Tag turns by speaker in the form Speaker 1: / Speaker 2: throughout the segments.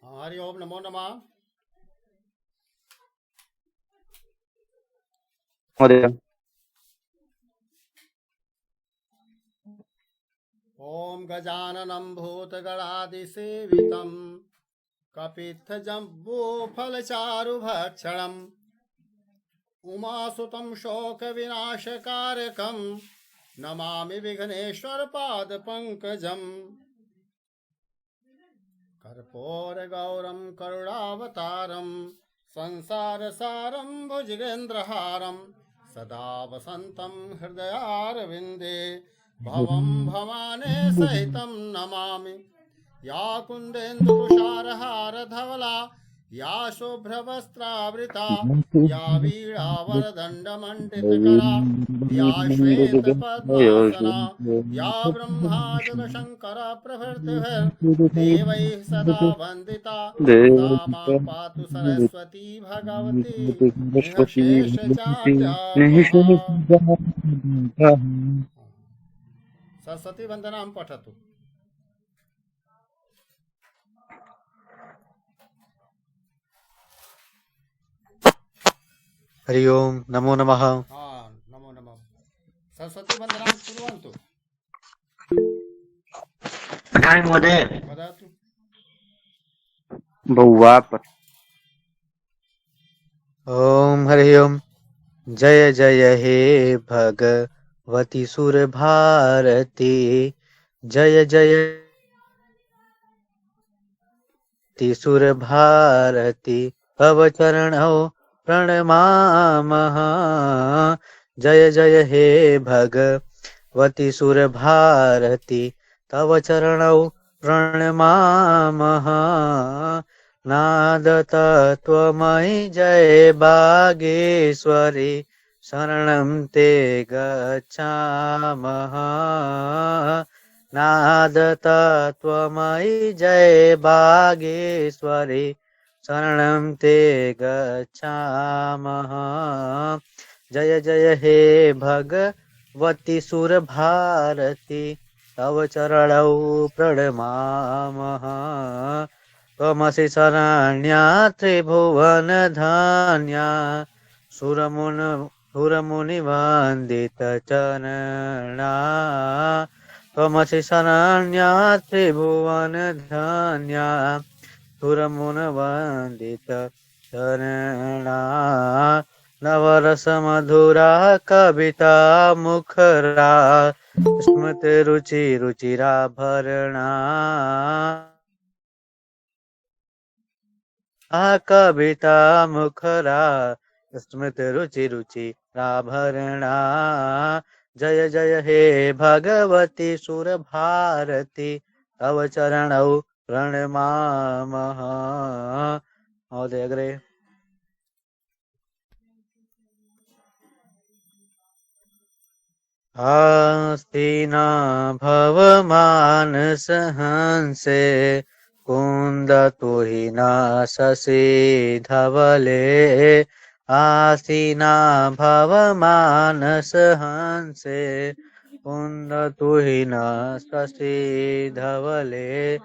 Speaker 1: हरि ओम नमो नमः।
Speaker 2: महोदय।
Speaker 1: ओम गजाननं भूतगणादिसेवितं कपित्थजम्बूफलचारुभक्षणम् उमासुतं शोकविनाशकारकं नमामि विघ्नेश्वरपादपङ्कजम्। कर्पूरगौरं करुणावतारं संसारसारं भुजगेन्द्रहारं सदा वसन्तं हृदयारविन्दे भवं भवाने सहितं नमामि। या कुन्देन्दुतुषारहारधवला या शुभ्रवस्त्रावृता या वीणावरदण्डमण्डितकरा या श्वेतपद्मासना या ब्रह्मादलशङ्करप्रभृतिभिर्देवैः सदा वन्दिता सा मां पातु सरस्वती भगवती निःशेषजाड्यापहा। सरस्वती वन्दनां पठतु।
Speaker 3: हरि ओम नमो नमः।
Speaker 1: नमो नमः। सरस्वती वन्दनां कुर्वन्तु।
Speaker 2: महोदय।
Speaker 1: वदतु।
Speaker 2: बहुवाक्
Speaker 3: ओम हरि ओम। जय जय हे भगवती सुर भारती, जय जय सुर भारती, तव चरणौ प्रणमामः। जय जय हे भगवती सुर भारती, तव चरणौ प्रणमामः। नाद तत्त्वमयि जय बागेश्वरी, शरणं ते गच्छामः। नाद तत्त्वमयि जय बागेश्वरी, शरणं ते गच्छामः। जय जय हे भगवती सुर भारती, तव चरणौ प्रणमामः। त्वमसि शरण्या त्रिभुवन धन्या, सुरमुनिवन्दितचरणा। त्वमसि शरण्या त्रिभुवन धन्या, सुरमुनिवन्दितचरणा। नवरसमधुरा कविता मुखरा, स्मृतिरुचिरुचिराभरणा। कविता मुखरा, स्मृतिरुचिरुचिराभरणा। जय जय हे भगवती सुर भारती, तव चरणौ प्रणमामः। महोदय अग्रे। आस्तिना भवमानस हंसे, कुन्द तुहिना शशि धवले। आसीना भवमानस हंसे, कुन्द तुहिना शशि धवले।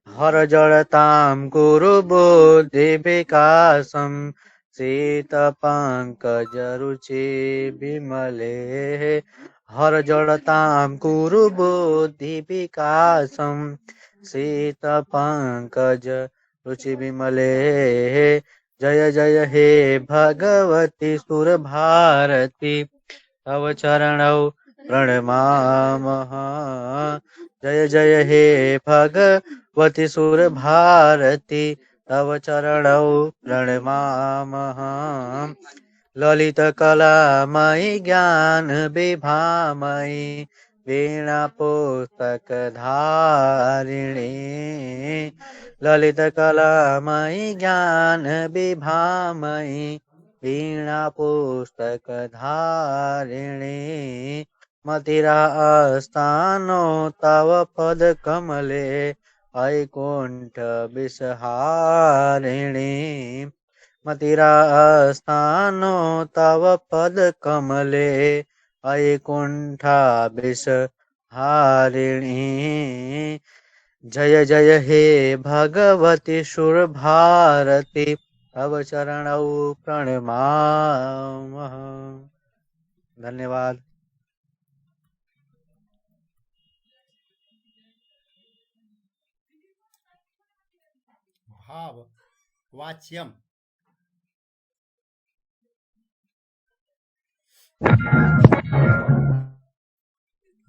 Speaker 3: हर जड़तां कुरु बुद्धि विकासं, शीत पंकज रुचि विमले। हर जड़तां कुरु बुद्धि विकासं, शीत पंकज रुचि विमले। जय जय हे भगवती सुर भारती, तव चरणौ प्रणमामः। जय जय हे भगवती सुर भारती, तव चरणौ प्रणमामः। ललित कलामयि ज्ञान विभामयि, वीणा पुस्तक धारिणी। ललित कलामयि ज्ञान विभामयि, वीणा पुस्तक धारिणी। मदिरा स्थानो तव पद कमले, वैकुंठ विषहारिणी। मदिरा स्थानो तव पद कमले, वैकुंठा विषहारिणी। जय जय हे भगवती सुर भारती तव चरणौ प्रणमामः। धन्यवाद।
Speaker 1: भाव वाच्यम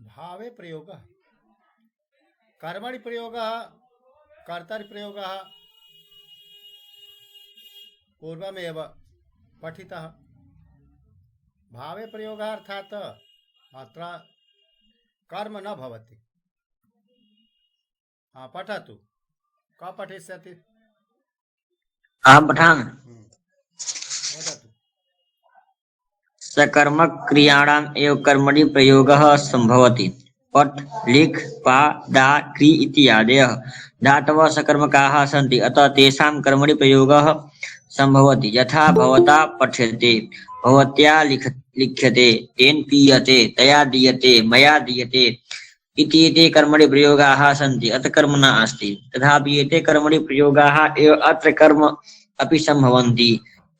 Speaker 1: भावे प्रयोग कर्मणि प्रयोग कर्तरि प्रयोग पूर्वमेव पठितः। भावे प्रयोग अर्थात अत्र कर्म न भवति। पठतु क पठिष्यति।
Speaker 2: अहं पठामि।
Speaker 1: वदतु।
Speaker 2: सकर्म क्रियाणाम् एव कर्मणि प्रयोगः सम्भवति। पठ लिख पा दा क्री इत्यादयः धातवः सकर्मकाः सन्ति, अतः तेषां कर्मणि प्रयोगः सम्भवति। यथा भवता पठ्यते, भवत्या लिख्यते, तेन पीयते, तया दीयते, मया दीयते इति एते कर्मणि प्रयोगाः सन्ति, अतः कर्म न अस्ति। तथापि एते कर्मणि प्रयोगाः एव अत्र कर्म अपि सम्भवन्ति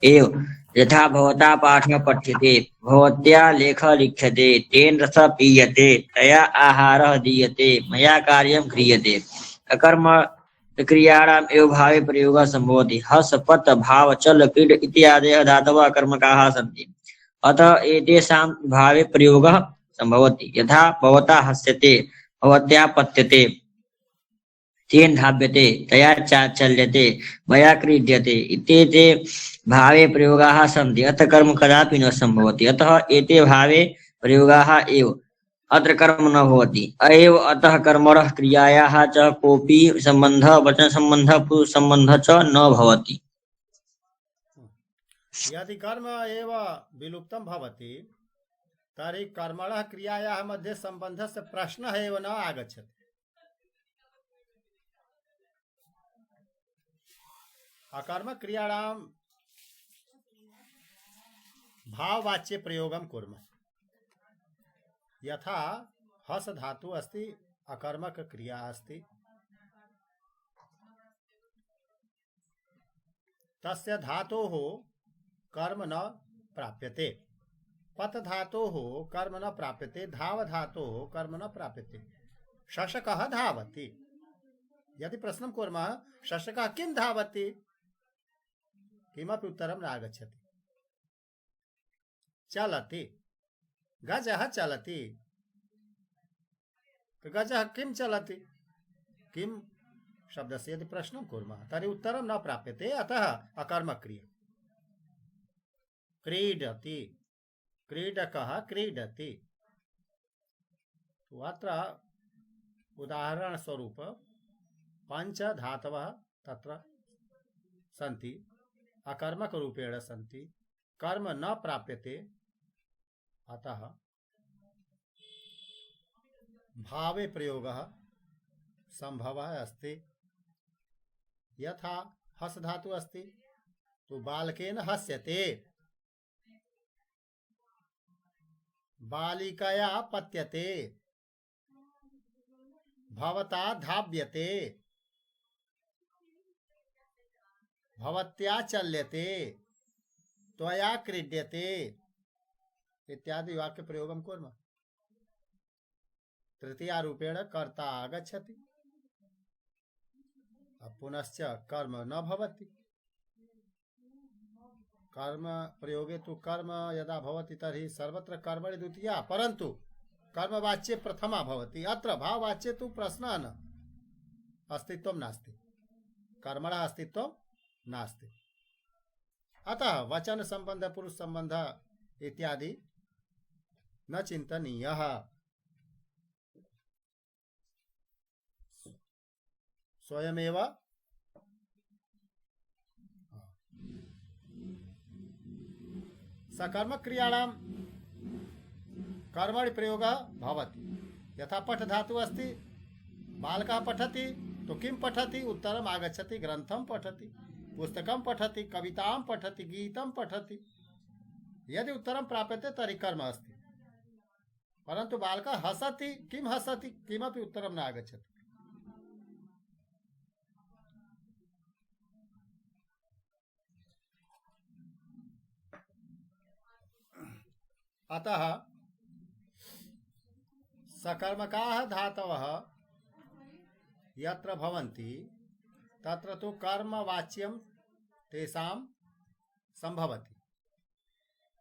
Speaker 2: एव। यथा भवता पाठः पठ्यते, भवत्या लेखः लिख्यते, तेन रसः पीयते, तया आहारः दीयते, मया कार्यं क्रियते। अकर्म क्रियाणाम् एव भावे प्रयोगः सम्भवति। हस पत भाव चल क्रीड इत्यादयः धातवः कर्मकाः सन्ति, अतः एतेषां भावे प्रयोगः सम्भवति। यथा भवता हस्यते, भवत्या पत्यते, तेन धाव्यते, तया चाचल्यते, मया क्रीड्यते इत्येते भावे प्रयोगाः सन्ति, अतः कर्म कदापि न सम्भवति। अतः एते भावे प्रयोगाः एव, अत्र कर्म न भवति। अएव अतः कर्मणः क्रियायाः च कोऽपि सम्बन्धः वचन सम्बन्धः पुरुष सम्बन्धः च न भवति।
Speaker 1: यदि कर्म एव विलुप्तं भवति तर्हि कर्मणः क्रियायाः मध्ये सम्बन्धस्य प्रश्नः एव न आगच्छति। अकर्म क्रियाणां भाववाच्य प्रयोगं कुर्मः। यथा हस धातु अस्ति, अकर्मक क्रिया अस्ति, तस्य धातोः कर्म न प्राप्यते। पत धातोः कर्म न प्राप्यते, धाव धातोः कर्म न प्राप्यते। शशकः धावति। यदि प्रश्नं कुर्मः शशकः किं धावति, किमपि उत्तरं न आगच्छति। चलति, गजः चलति, गजः किं चलति, किं शब्दस्य यदि प्रश्नं कुर्मः तर्हि उत्तरं न प्राप्यते, अतः अकर्मक्रिया। क्रीडति, क्रीडकः क्रीडति। अत्र उदाहरणस्वरूप पञ्च धातवः तत्र सन्ति, अकर्मकरूपेण सन्ति, कर्म न प्राप्यते, अतः भावे प्रयोगः संभवः अस्ति। यथा हस धातु अस्ति, तो बालकेन हस्यते, बालिकया पत्यते, भवता धाव्यते, भवत्या चल्यते, त्वया क्रीड्यते इत्यादि वाक्य प्रयोगं कुर्मः। तृतीया रूपेण कर्ता आगच्छति, पुनश्च कर्म न भवति। कर्म प्रयोगे तु कर्म यदा भवति तर्हि सर्वत्र कर्मणि द्वितीया, परन्तु कर्मवाच्ये प्रथमा भवति। अत्र भाववाच्ये तु प्रश्नः न, अस्तित्वं नास्ति, कर्मणः अस्तित्वं नास्ति। अतः वचन संबंध पुरुष संबंध इत्यादि न चिंतनीयः। स्वयमेव सकर्म क्रियाणां कर्मणि प्रयोगः भवति। यथा पठ धातु अस्ति, बालकः पठति, तो किं पठति, उत्तरम् आगच्छति, ग्रन्थं पठति, पुस्तकं पठति, कवितां पठति, गीतं पठति। यदि उत्तरं प्राप्यते तर्हि कर्म अस्ति। परन्तु बालकः हसति, किं हसति, किमपि उत्तरं न आगच्छति। अतः सकर्मकाः धातवः यत्र भवन्ति तत्र तु कर्मवाच्यं तेषां संभवति,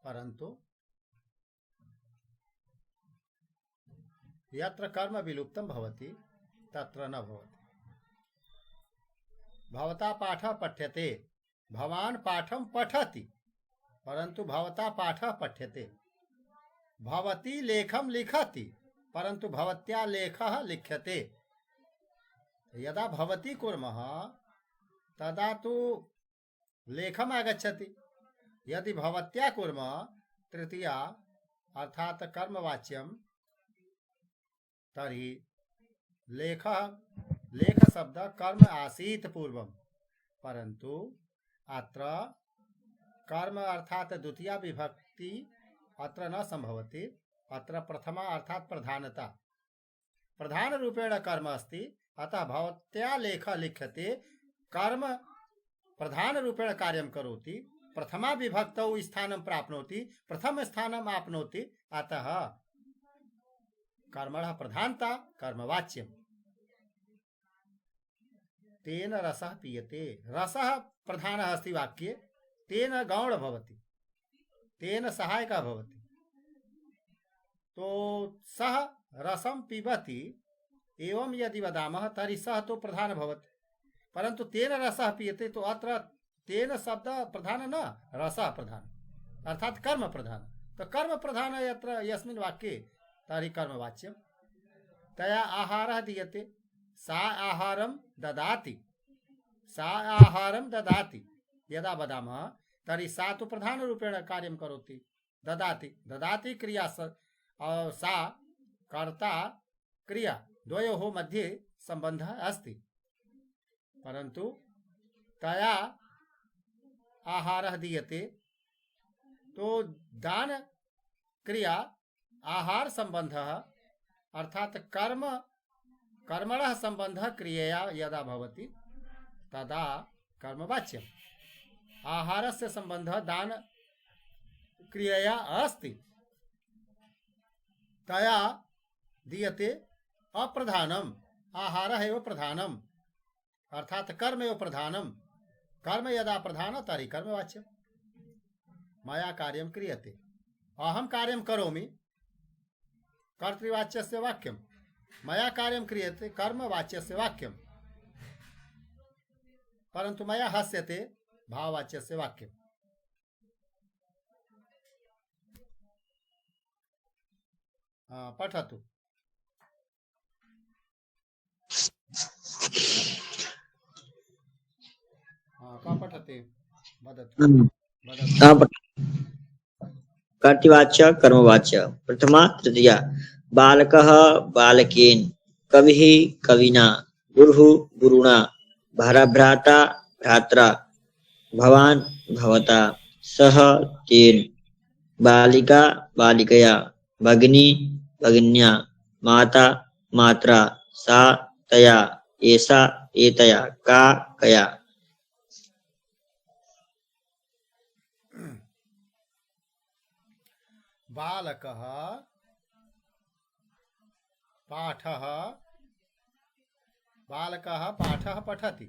Speaker 1: परन्तु यत्र कर्म विलुप्तं भवति तत्र न भवति। भवता पाठः पठ्यते, भवान् पाठं पठति, परन्तु भवता पाठः पठ्यते। भवती लेखं लिखति, परन्तु भवत्या लेखः लिख्यते। यदा भवती कुर्मः तदा तु लेखम् आगच्छति, यदि भवत्या कुर्मः तृतीया अर्थात कर्मवाच्यं तर्हि लेख शब्द कर्म आसीत् पूर्वं, परन्तु अत्र कर्म अर्थात द्वितीया विभक्ति अत्र न संभवति। अत्र प्रथमा अर्थात प्रधानता, प्रधान रूपेण कर्म अस्ति, अतः भवत्या लेख लिख्यते, कर्म प्रधान रूपेण कार्यं करोति, प्रथमा विभक्तौ स्थानं प्राप्नोति, प्रथम स्थानम् आप्नोति, अतः कर्मणः प्रधानता कर्मवाच्यम्। तेन रसः पीयते, रसः प्रधानः अस्ति वाक्ये, तेन गौण भवति, तेन सहायकः भवति। तो सः रसं पिबति एवं यदि वदामः तर्हि सः तो प्रधान भवति, परन्तु तेन रसः पीयते, तो अत्र तेन शब्द प्रधान न, रसः प्रधान अर्थात कर्म प्रधान। तो कर्म प्रधान यत्र यस्मिन् वाक्ये तर्हि कर्मवाच्यं। तया आहारः दीयते, सा आहारं ददाति, सा आहारं ददाति यदा वदामः तर्हि सा तु प्रधान रूपेण कार्यं करोति, ददाति, ददाति क्रिया और सा कर्ता क्रिया द्वयोः मध्ये संबंधः अस्ति, परन्तु तया आहारः दीयते, तो दान क्रिया आहार संबंधः अर्थात कर्मणः संबंधः क्रियया यदा भवति तदा कर्मवाच्यम्। आहारस्य संबंधः दान क्रियया अस्ति, तया दीयते अप्रधानम्, आहारः एव प्रधानम् अर्थात कर्म एव प्रधानम्। कर्म यदा प्रधान तर्हि कर्मवाच्यम्। मया कार्यं क्रियते, अहं कार्यं करोमि, कर्तृवाच्यस्य वाक्यं, मया कार्यं क्रियते कर्मवाच्यस्य वाक्यं, परन्तु मया हस्यते भाववाच्यस्य वाक्यं। पठतु। का पठते वदतु।
Speaker 2: कर्तृवाच्य कर्मवाच्य प्रथमा तृतीया। बालकः बालकेन, कविः कविना, गुरुः गुरुणा, भ्राता भ्रात्रा, भवान् भवता, सः तेन, बालिका बालिकया, भगिनी भगिन्या, माता मात्रा, सा तया, एषा एतया, का कया।
Speaker 1: बालकः पाठः पठति,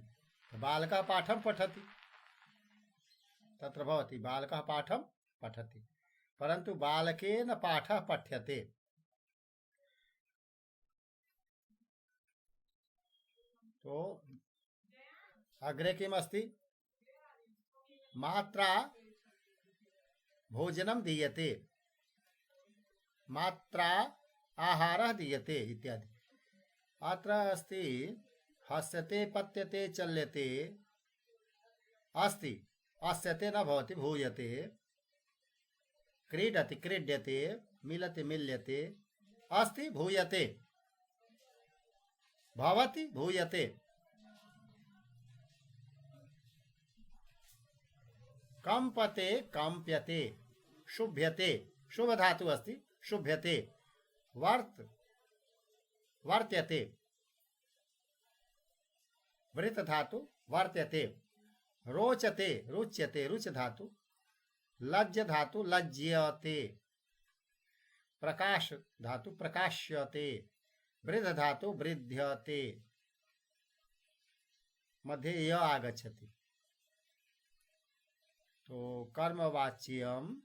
Speaker 1: बालकः पाठं पठति, तत्र भवति बालकः पाठं पठति, परन्तु बालकेन पाठः पठ्यते। तो अग्रे किम् अस्ति? मात्रा भोजनं दीयते, मात्रा आहारः दीयते इत्यादि। अत्र अस्ति हस्यते पत्यते चल्यते अस्ति, अस्यते न भवति भूयते, क्रीडति क्रीड्यते, मिलति मिल्यते, अस्ति भूयते, भवति भूयते। कंपते कंप्यते, शुभ्यते, शुभ धातु अस्ति, शुभ्यते, वर्त्यते, वृत धातु वर्त्यते, रोचते रुच्यते, रुच धातु, लज्ज धातु लज्यते, प्रकाश धातु प्रकाश्यते, वृद्ध धातु वृद्ध्यते, मध्ये य आगच्छति। तो कर्मवाच्यम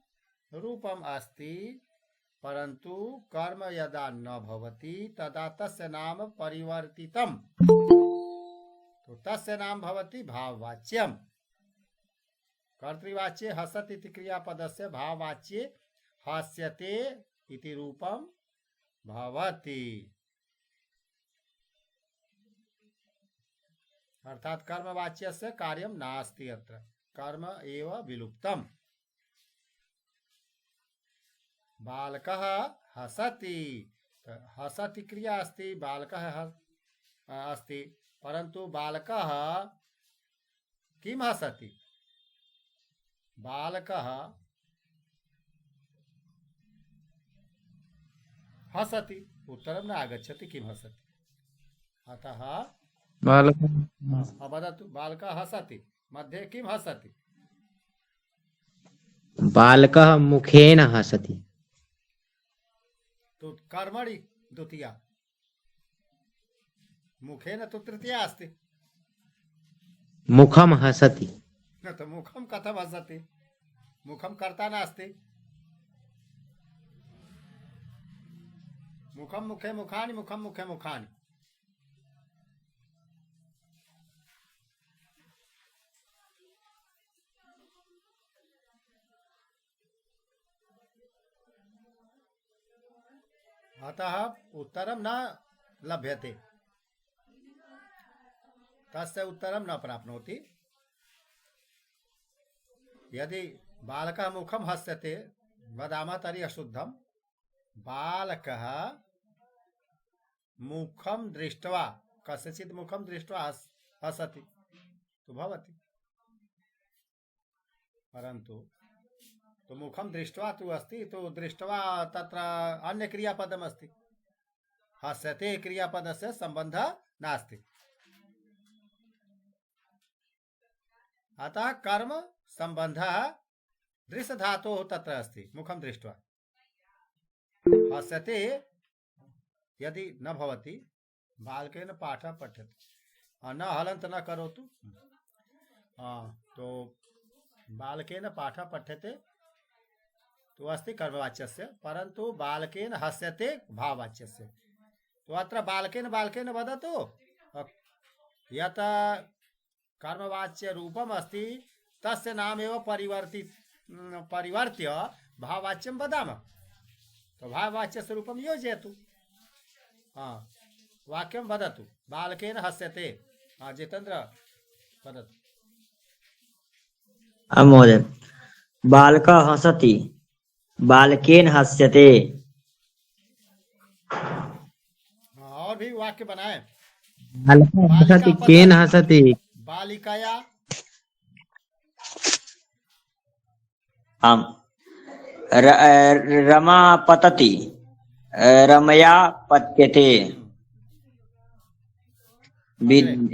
Speaker 1: रूपम अस्ति, परंतु कर्म यदा न भवति तदा तस्य नाम परिवर्तितम, तो तस्य नाम भवति भाववाच्यम। कर्तृवाच्ये हसति इति क्रियापदस्य भाववाच्ये हास्यते इति रूपम भवति। अर्थात कर्मवाच्यस्य कार्यं नास्ति, अत्र कर्म एव विलुप्तम। बालकः हसति, हसति क्रिया अस्ति, बालकः अस्ति, परंतु बालकः किम हसति? बालकः हसति, उत्तरं न आगच्छति किम हसति। अतः वदतु, बालकः हसति, मध्ये किम हसति?
Speaker 4: बालकः मुखेन हसति।
Speaker 1: तो कर्मणि द्वितीया, मुखेन तो तृतीया अस्ति।
Speaker 4: मुखम हसति।
Speaker 1: न तो मुखम कथम हसति? मुखम कर्ता नास्ति। मुखम मुखे मुखानि, मुखम मुखे मुखानि। अतः उत्तरं न लभ्यते, तस्य उत्तरं न प्राप्नोति। यदि बालकः मुखं हस्यते वदामः तर्हि अशुद्धं। बालकः मुखं दृष्ट्वा, कस्यचित् मुखं दृष्ट्वा हसति तो भवति, परन्तु तो मुखम दृष्ट्वा तु अस्ति, तो दृष्ट्वा तत्र अन्य क्रियापदम् अस्ति, हस्यते क्रियापदस्य सम्बन्धः नास्ति। अतः कर्म सम्बन्धः दृश्यधातोः तत्र अस्ति, मुखं दृष्ट्वा। हस्यते यदि न भवति, बालकेन पाठः पठ्यते, न हलन्त न करोतु। तो बालकेन पाठः पठ्यते तो अस्ति कर्मवाच्यस्य, परंतु बालकेन हस्यते भाववाच्यस्य। तो अत्र बालकेन बालकेन वदतु, यत् कर्मवाच्य रूपम अस्ति तस्य नामेव परिवर्त्य भाववाच्यं वदामः। तो भाववाच्यस्य रूपं योजयतु। वाक्यं वदतु, बालकेन हस्यते। जितेन्द्र वदतु।
Speaker 2: महोदय, बालकः हसति, बालकेन हस्यते।
Speaker 1: और भी वाक्य बनाए।
Speaker 4: बालकः हसति केन हसति।
Speaker 1: बालिकाया
Speaker 2: आम्। रमा पतति, रमया पत्यते।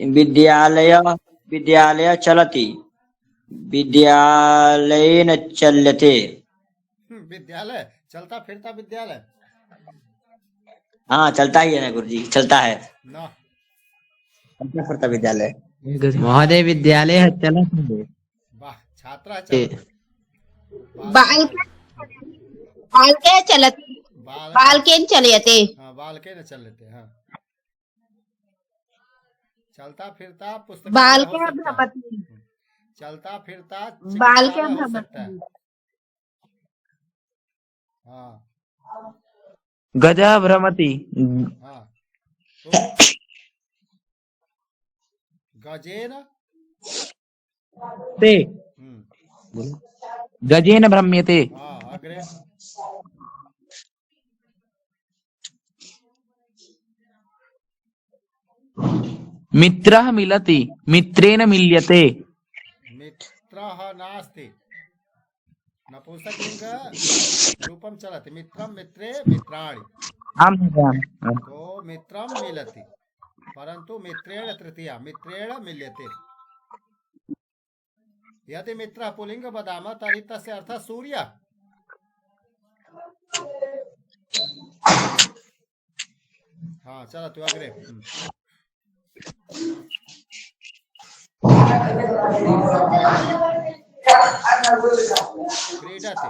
Speaker 2: विद्यालय चलति, विद्यालयेन चल्यते।
Speaker 1: विद्यालय चलता फिरता विद्यालय।
Speaker 2: हाँ, चलता ही है ना गुरुजी, चलता है
Speaker 1: न
Speaker 2: चलता फिरता विद्यालय।
Speaker 4: महोदय विद्यालयः चलति।
Speaker 1: वाह, छात्रः चलति।
Speaker 5: बालके चलति, बालकेन चलयते।
Speaker 1: बालकेन चलते। हाँ, चलता फिरता पुस्तक
Speaker 5: बालके भ्रमति,
Speaker 1: चलता फिरता
Speaker 5: बालके
Speaker 1: हो सकता है।
Speaker 5: भ्रमति।
Speaker 1: हाँ
Speaker 4: गजः भ्रमति।
Speaker 1: हाँ, तो गजेन
Speaker 4: ते गजेन भ्रम्यते।
Speaker 1: हाँ, अग्रे
Speaker 4: मित्रः मिलति, मित्रेण मिल्यते।
Speaker 1: मित्रः नास्ति, नपुंसकलिंग रूपं चलति। मित्रं मित्रे मित्राणि।
Speaker 4: आम् महोदय।
Speaker 1: तो मित्रं मिलति, परंतु मित्रेण तृतीया, मित्रेण मिल्यते। यदि मित्रः पुल्लिंग वदामः तर्हि तस्य अर्थः सूर्यः। हाँ चलतु अग्रे क्रीडति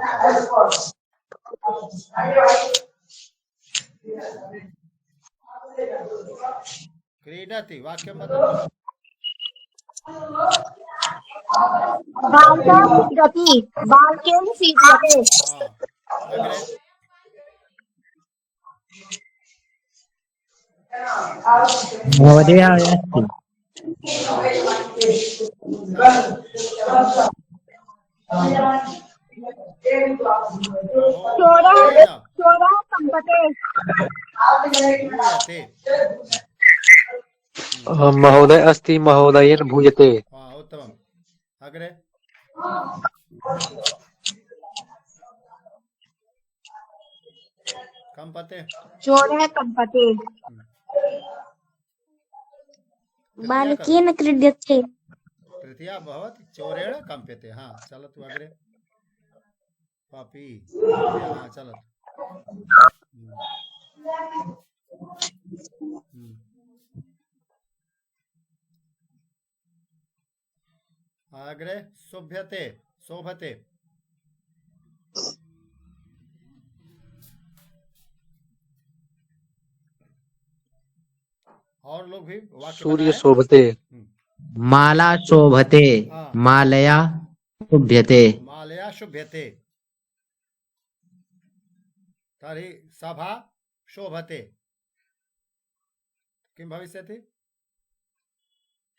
Speaker 1: क्रीडति वाक्यं वदतु
Speaker 5: बालकः क्रीडति बालकेन क्रीड्यते
Speaker 1: हाँ अग्रे
Speaker 4: महोदय अस्ति
Speaker 5: चोरः चोरः कम्पते
Speaker 1: भूयते
Speaker 3: महोदय अस्ति महोदयेन भूयते।
Speaker 1: हाँ उत्तमम् अग्रे कम्पते
Speaker 5: चोरः कम्पते
Speaker 6: बालकेन क्रीड्यते
Speaker 1: तृतीया भवति चोरेण कम्प्यते हाँ चलतु अग्रे पापी हाँ चलतु अग्रे शोभ्यते शोभते और लोग भी वाक्य
Speaker 3: सूर्य
Speaker 1: बनाएं।
Speaker 3: शोभते।
Speaker 4: माला शोभते
Speaker 1: हाँ।
Speaker 4: मालया शुभ्यते
Speaker 1: मालया शुभ्यते तर्हि सभा शोभते किं भविष्यति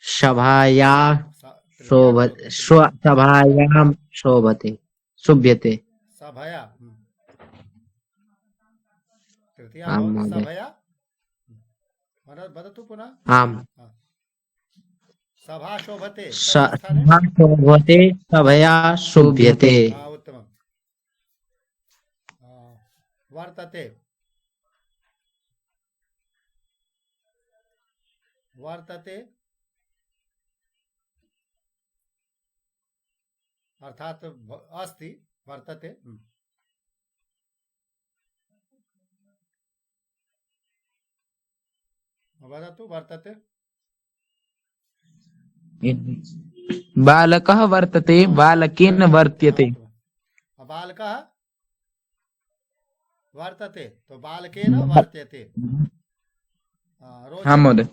Speaker 4: सभाया
Speaker 1: तृतीया
Speaker 4: सभायां शोभते शुभ्यते
Speaker 1: सभया तृतीया
Speaker 4: आम्
Speaker 1: भवति
Speaker 4: महोदय।
Speaker 1: सभया वदतु पुनः
Speaker 4: आम्
Speaker 1: हाँ। सभा शोभते
Speaker 4: सभा शोभते सभया शुभ्यते
Speaker 1: हाँ उत्तमम् वर्तते वर्तते अर्थात अस्ति वर्तते वदतु वर्तते
Speaker 4: बालकः वर्तते बालकेन वर्त्यते
Speaker 1: बालकः वर्तते तो बालकेन वर्त्यते
Speaker 4: हाँ महोदय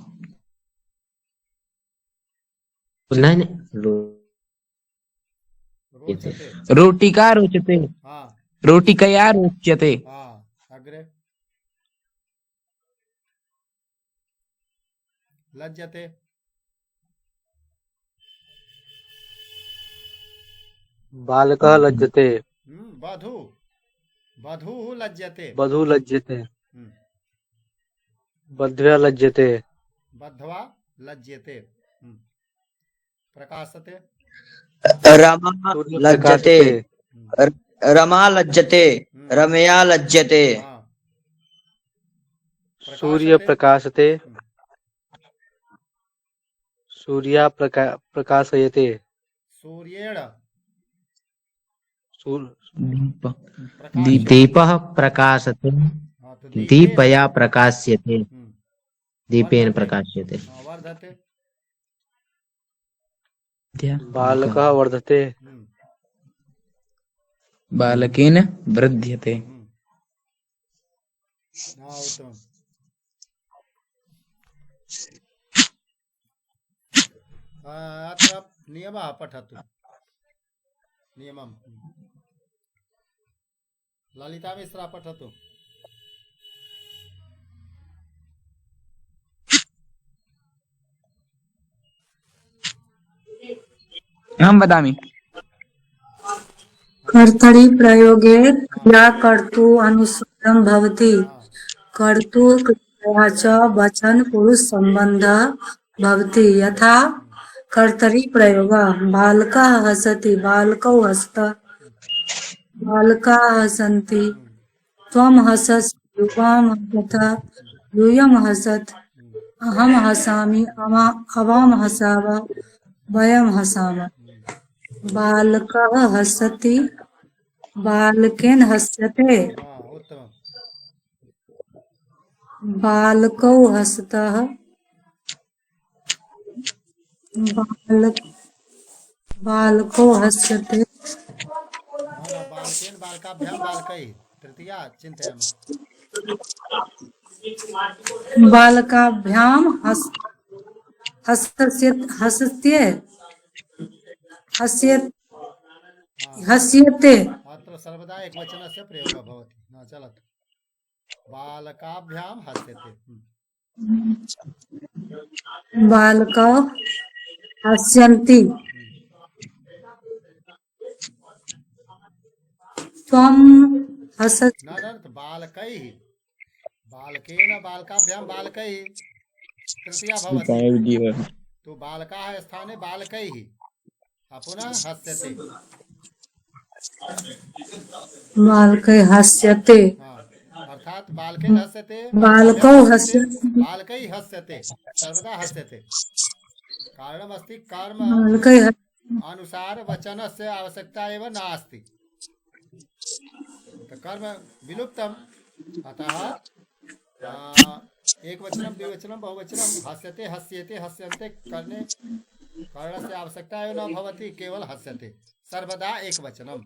Speaker 1: रोचते
Speaker 4: रोटिका रोचते
Speaker 1: हाँ
Speaker 4: रोटिकया रोच्यते
Speaker 1: हाँ अग्रे लज्जते
Speaker 3: बालकः लज्जते।
Speaker 1: बधू बधू लज्जते
Speaker 3: बधू लज्जते।
Speaker 1: हम्म,
Speaker 3: बध्वा लज्जते।
Speaker 1: बध्वा लज्जते प्रकाशते
Speaker 2: रमा
Speaker 3: सूर्य
Speaker 2: लज्जते
Speaker 3: प्रकाशते।
Speaker 2: रमा लज्जते रमया लज्जते
Speaker 1: हाँ
Speaker 3: सूर्य प्रकाशते। सूर्या प्रकाशयते।
Speaker 1: सूर्येण
Speaker 4: दीपः प्रकाशते
Speaker 1: हाँ, तो
Speaker 4: दीपया प्रकाश्यते दीपेन
Speaker 1: वर्धते।
Speaker 4: प्रकाश्यते
Speaker 1: हाँ, वर्धते
Speaker 3: बालकः वर्धते।
Speaker 4: बालकेन वृद्ध्यते
Speaker 1: हाँ उत्तमम् अत्र नियमः पठतु नियमं ललिता मिश्रा पठतु
Speaker 4: अहं वदामि
Speaker 7: कर्तरि प्रयोगे क्रिया कर्तु अनुस्वारं भवति कर्तु क्रियया च वचन पुरुष संबंधः भवति यथा कर्तरि प्रयोगः बालकः हसति बालकौ हसतः बालकाः हसन्ति त्वं हससि युवां हसतः यूयं हसत् अहं हसामि अवां हसावः वयं हसामः बालकः हसति बालकेन हस्यते
Speaker 1: उत्तमम्
Speaker 7: बालकौ हसतः बालको हस्यते
Speaker 1: न बालकेन बालकाभ्याम बालकै तृतीया चिन्तयामः।
Speaker 7: बालकाभ्याम हस्यते हस्यते
Speaker 1: अत्र सर्वदा एकवचनस्य प्रयोगः भवति। न चलतु। बालकाभ्याम हस्यते।
Speaker 7: बालकौ हस्यन्ति त्वं हसति
Speaker 1: न बालकैः बालकेन बालकाभ्याम बालकैः तृतीया भवति। तो बालकाः स्थाने बालकैः पुनः हस्यते।
Speaker 7: बालकै हस्यते
Speaker 1: हाँ, अर्थात बालकेन हस्यते
Speaker 7: बालकौ हस्यन्ति
Speaker 1: बालकैः हस्यते सर्वदा हस्यते। कारणमस्ति कर्म
Speaker 7: बालकै
Speaker 1: अनुसार वचनस्य आवश्यकता एव नास्ति। तो कर्म विलुप्तम अतः एक वचनम द्विवचनम बहुवचनम हस्यते हस्येते हस्यन्ते करने कारणस्य आवश्यकता एव न भवति, केवल हस्यते सर्वदा एक वचनम।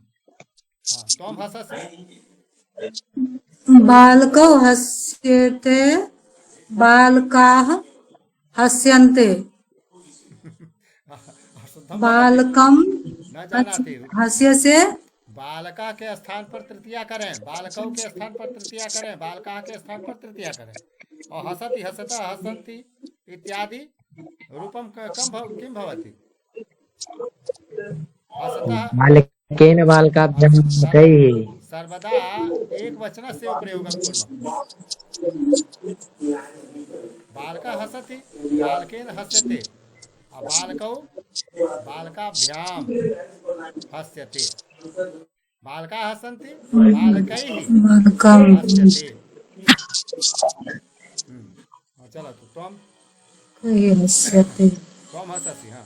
Speaker 1: त्वं हससि
Speaker 7: बालकौ हस्यते बालकाः हस्यन्ते बालकं
Speaker 1: न जानाति।
Speaker 7: हस्यसे
Speaker 1: बालका के स्थान पर तृतीया करें, बालकों के स्थान पर तृतीया करें, बालका के स्थान पर तृतीया करें और हसति हसता हसन्ति इत्यादि रूपम किम भवति? हसता
Speaker 4: बालकेन बालकाभ्यां बालकैः
Speaker 1: सर्वदा एक वचनस्य प्रयोगं कुर्मः। बालका हसति बालकेन हस्यते बालकौ बालकाभ्यां हस्यते बालका हसन्ति बालकैः
Speaker 7: बालकं
Speaker 1: हस्यते। चलतु त्वं
Speaker 7: हस्यते
Speaker 1: त्वं हससि। हाँ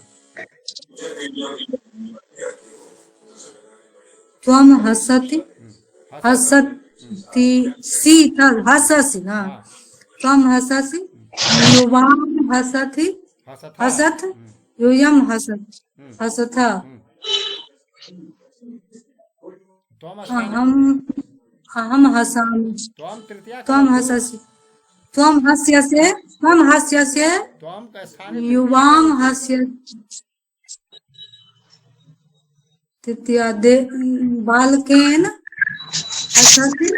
Speaker 7: त्वं हसति हसति हससि हाँ त्वं हससि युवां हसति हसत यूयं हसत् हसथ अहं हसामि
Speaker 1: त्वं तृतीया
Speaker 7: त्वं हससि त्वं हस्यसे
Speaker 1: त्वं का स्थाने
Speaker 7: युवां हस्यति बालकेन हसति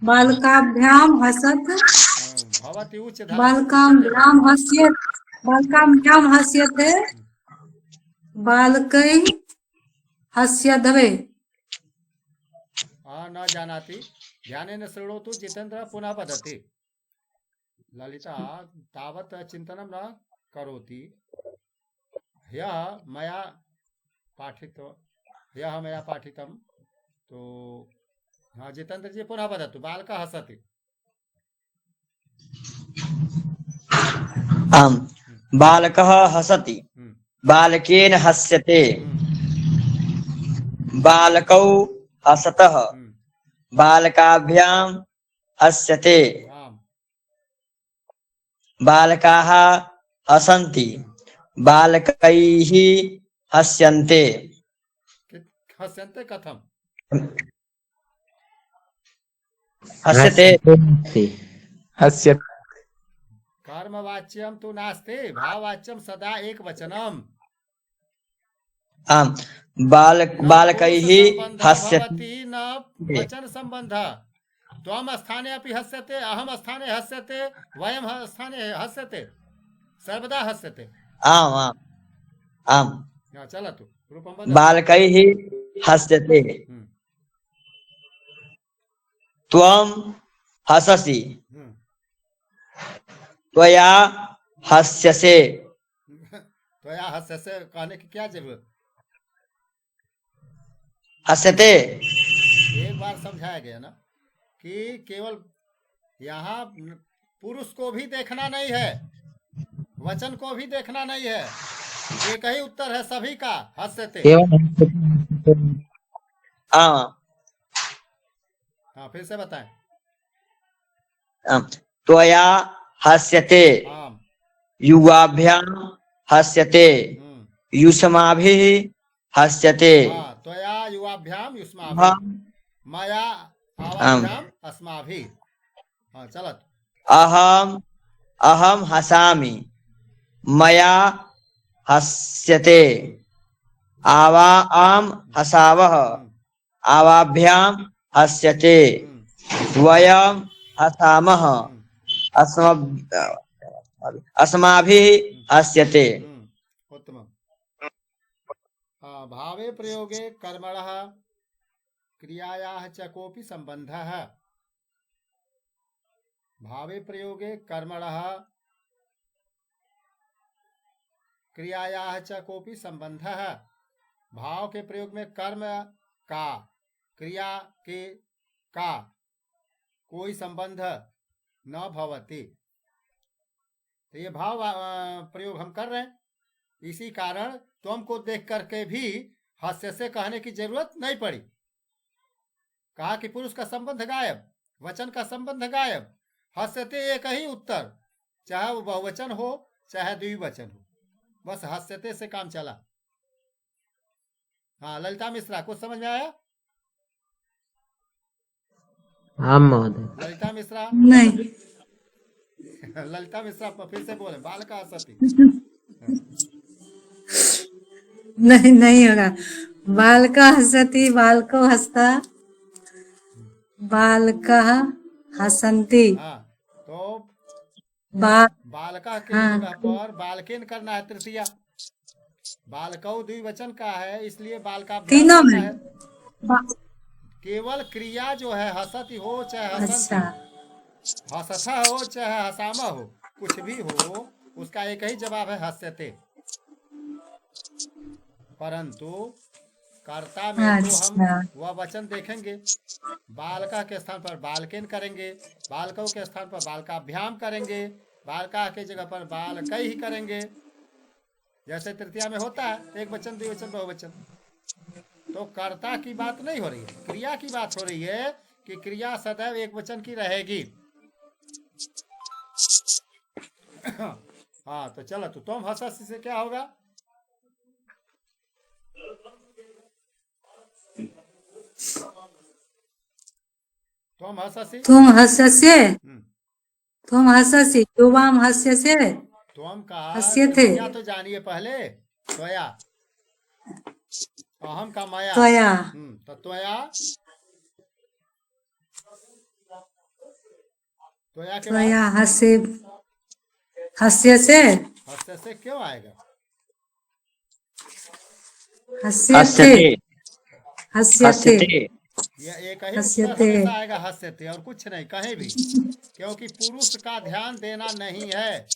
Speaker 7: बालकाभ्यां हसत्
Speaker 1: भवति उच्च
Speaker 7: बालकाभ्यां हस्यते बालकैः हस्यध्वे
Speaker 1: न जानाति ध्यानेन शृणोतु जितेन्द्र पुनः वदति। ललिता तावत् चिन्तनं न करोति। ह्यः मया पाठितं तो हाँ जितेन्द्र जी पुनः वदतु। बालकः हसति
Speaker 2: आम् बालकः हसति बालकेन हस्यते बालकौ हसतः बालकाभ्यां हस्यते बालकाः हसन्ति बालकैः हस्यन्ते।
Speaker 1: हस्यन्ते कथं?
Speaker 2: हस्यते
Speaker 4: हस्य
Speaker 1: कर्मवाच्यं तु नास्ति, भाववाच्यं सदा एक वचनम्।
Speaker 2: आम् बालकैः हस्यति
Speaker 1: न वचन सम्बन्धः। त्वं स्थाने अपि हस्यते अहं स्थाने हस्यते वयं स्थाने हस्यते सर्वदा हस्यते।
Speaker 2: आम् आम् आम्
Speaker 1: चलतु रूपं
Speaker 2: बालकैः हस्यते त्वं हससि त्वया हस्यसे।
Speaker 1: त्वया हस्यसे कहने की क्या जरूरत?
Speaker 2: हस्यते
Speaker 1: एक बार समझाया गया ना कि केवल यहाँ पुरुष को भी देखना नहीं है, वचन को भी देखना नहीं है, एक ही उत्तर है सभी का, हस्यते।
Speaker 2: हाँ
Speaker 1: फिर से बताएं।
Speaker 2: त्वया हस्यते
Speaker 1: आम
Speaker 2: युवाभ्याम हस्यते युष्माभिः हस्यते
Speaker 1: हाँ त्वया युवाभ्याम युष्माभिः
Speaker 2: अहम
Speaker 1: मया आवाभ्याम अस्माभिः हाँ चलत
Speaker 2: अहम अहम हसामि मया हस्यते आवा आम हसावः आवाभ्याम हस्यते वयम हसामः अस्माभिः हस्यते।
Speaker 1: उत्तमम् भावे प्रयोगे कर्मणः क्रियायाः च कोऽपि सम्बन्धः भावे प्रयोगे कर्मणः क्रियायाः च कोऽपि सम्बन्धः भाव के प्रयोग में कर्म का क्रिया के का कोई संबंध न भवति। तो ये भाव प्रयोग हम कर रहे हैं, इसी कारण तुमको देख करके भी हास्य से कहने की जरूरत नहीं पड़ी। कहा कि पुरुष का संबंध गायब, वचन का संबंध गायब, हास्यते एक ही उत्तर, चाहे वो बहुवचन हो चाहे द्विवचन हो, बस हास्यते से काम चला। हाँ ललिता मिश्रा कुछ समझ में आया?
Speaker 4: हाँ महोदय।
Speaker 1: ललिता मिश्रा
Speaker 7: नहीं
Speaker 1: ललिता मिश्रा फिर से बोले बाल का हंसती।
Speaker 7: नहीं होगा। बाल का हंसती बाल को हंसता बाल का हंसती
Speaker 1: हाँ तो
Speaker 7: बाल
Speaker 1: बालका के
Speaker 7: हाँ।
Speaker 1: जगह पर बालकेन करना है तृतीया। बालकौ द्विवचन का है इसलिए बाल का अभ्यास
Speaker 7: तीनों
Speaker 1: करना
Speaker 7: में
Speaker 1: है।
Speaker 7: बा-
Speaker 1: केवल क्रिया जो है हसती हो चाहे हसंती
Speaker 7: अच्छा
Speaker 1: हसथा हो चाहे हसामा हो, कुछ भी हो उसका एक ही जवाब है हस्यते। परंतु कर्ता में तो हम
Speaker 7: अच्छा
Speaker 1: वह वचन देखेंगे, बालका के स्थान पर बालकेन करेंगे, बालकों के स्थान पर बालकाभ्याम करेंगे, बालका के जगह पर बालकई ही करेंगे, जैसे तृतीया में होता है एक वचन द्विवचन बहुवचन। तो कर्ता की बात नहीं हो रही है, क्रिया की बात हो रही है कि क्रिया सदैव एक वचन की रहेगी। हाँ तो चलो तो तुम हंसी से क्या होगा? तुम हंसी
Speaker 7: तुम हंस्य तुम हंसी युवाम हंस्य से
Speaker 1: तुम का
Speaker 7: हंस्य थे।
Speaker 1: क्रिया तो जानिए पहले। त्वया अहम का माया
Speaker 7: त्वया
Speaker 1: तो त्वया त्वया के बाद
Speaker 7: त्वया हंसे हंस्य से
Speaker 1: हंस्य से क्यों आएगा?
Speaker 7: हंस्य थे
Speaker 2: हस्यते
Speaker 7: हंस्य थे
Speaker 2: हस्यते
Speaker 1: यह एक ही
Speaker 7: हंस्यते।
Speaker 1: उत्तर हमेशा आएगा हंस्यते और कुछ नहीं कहीं भी, क्योंकि पुरुष का ध्यान देना नहीं है।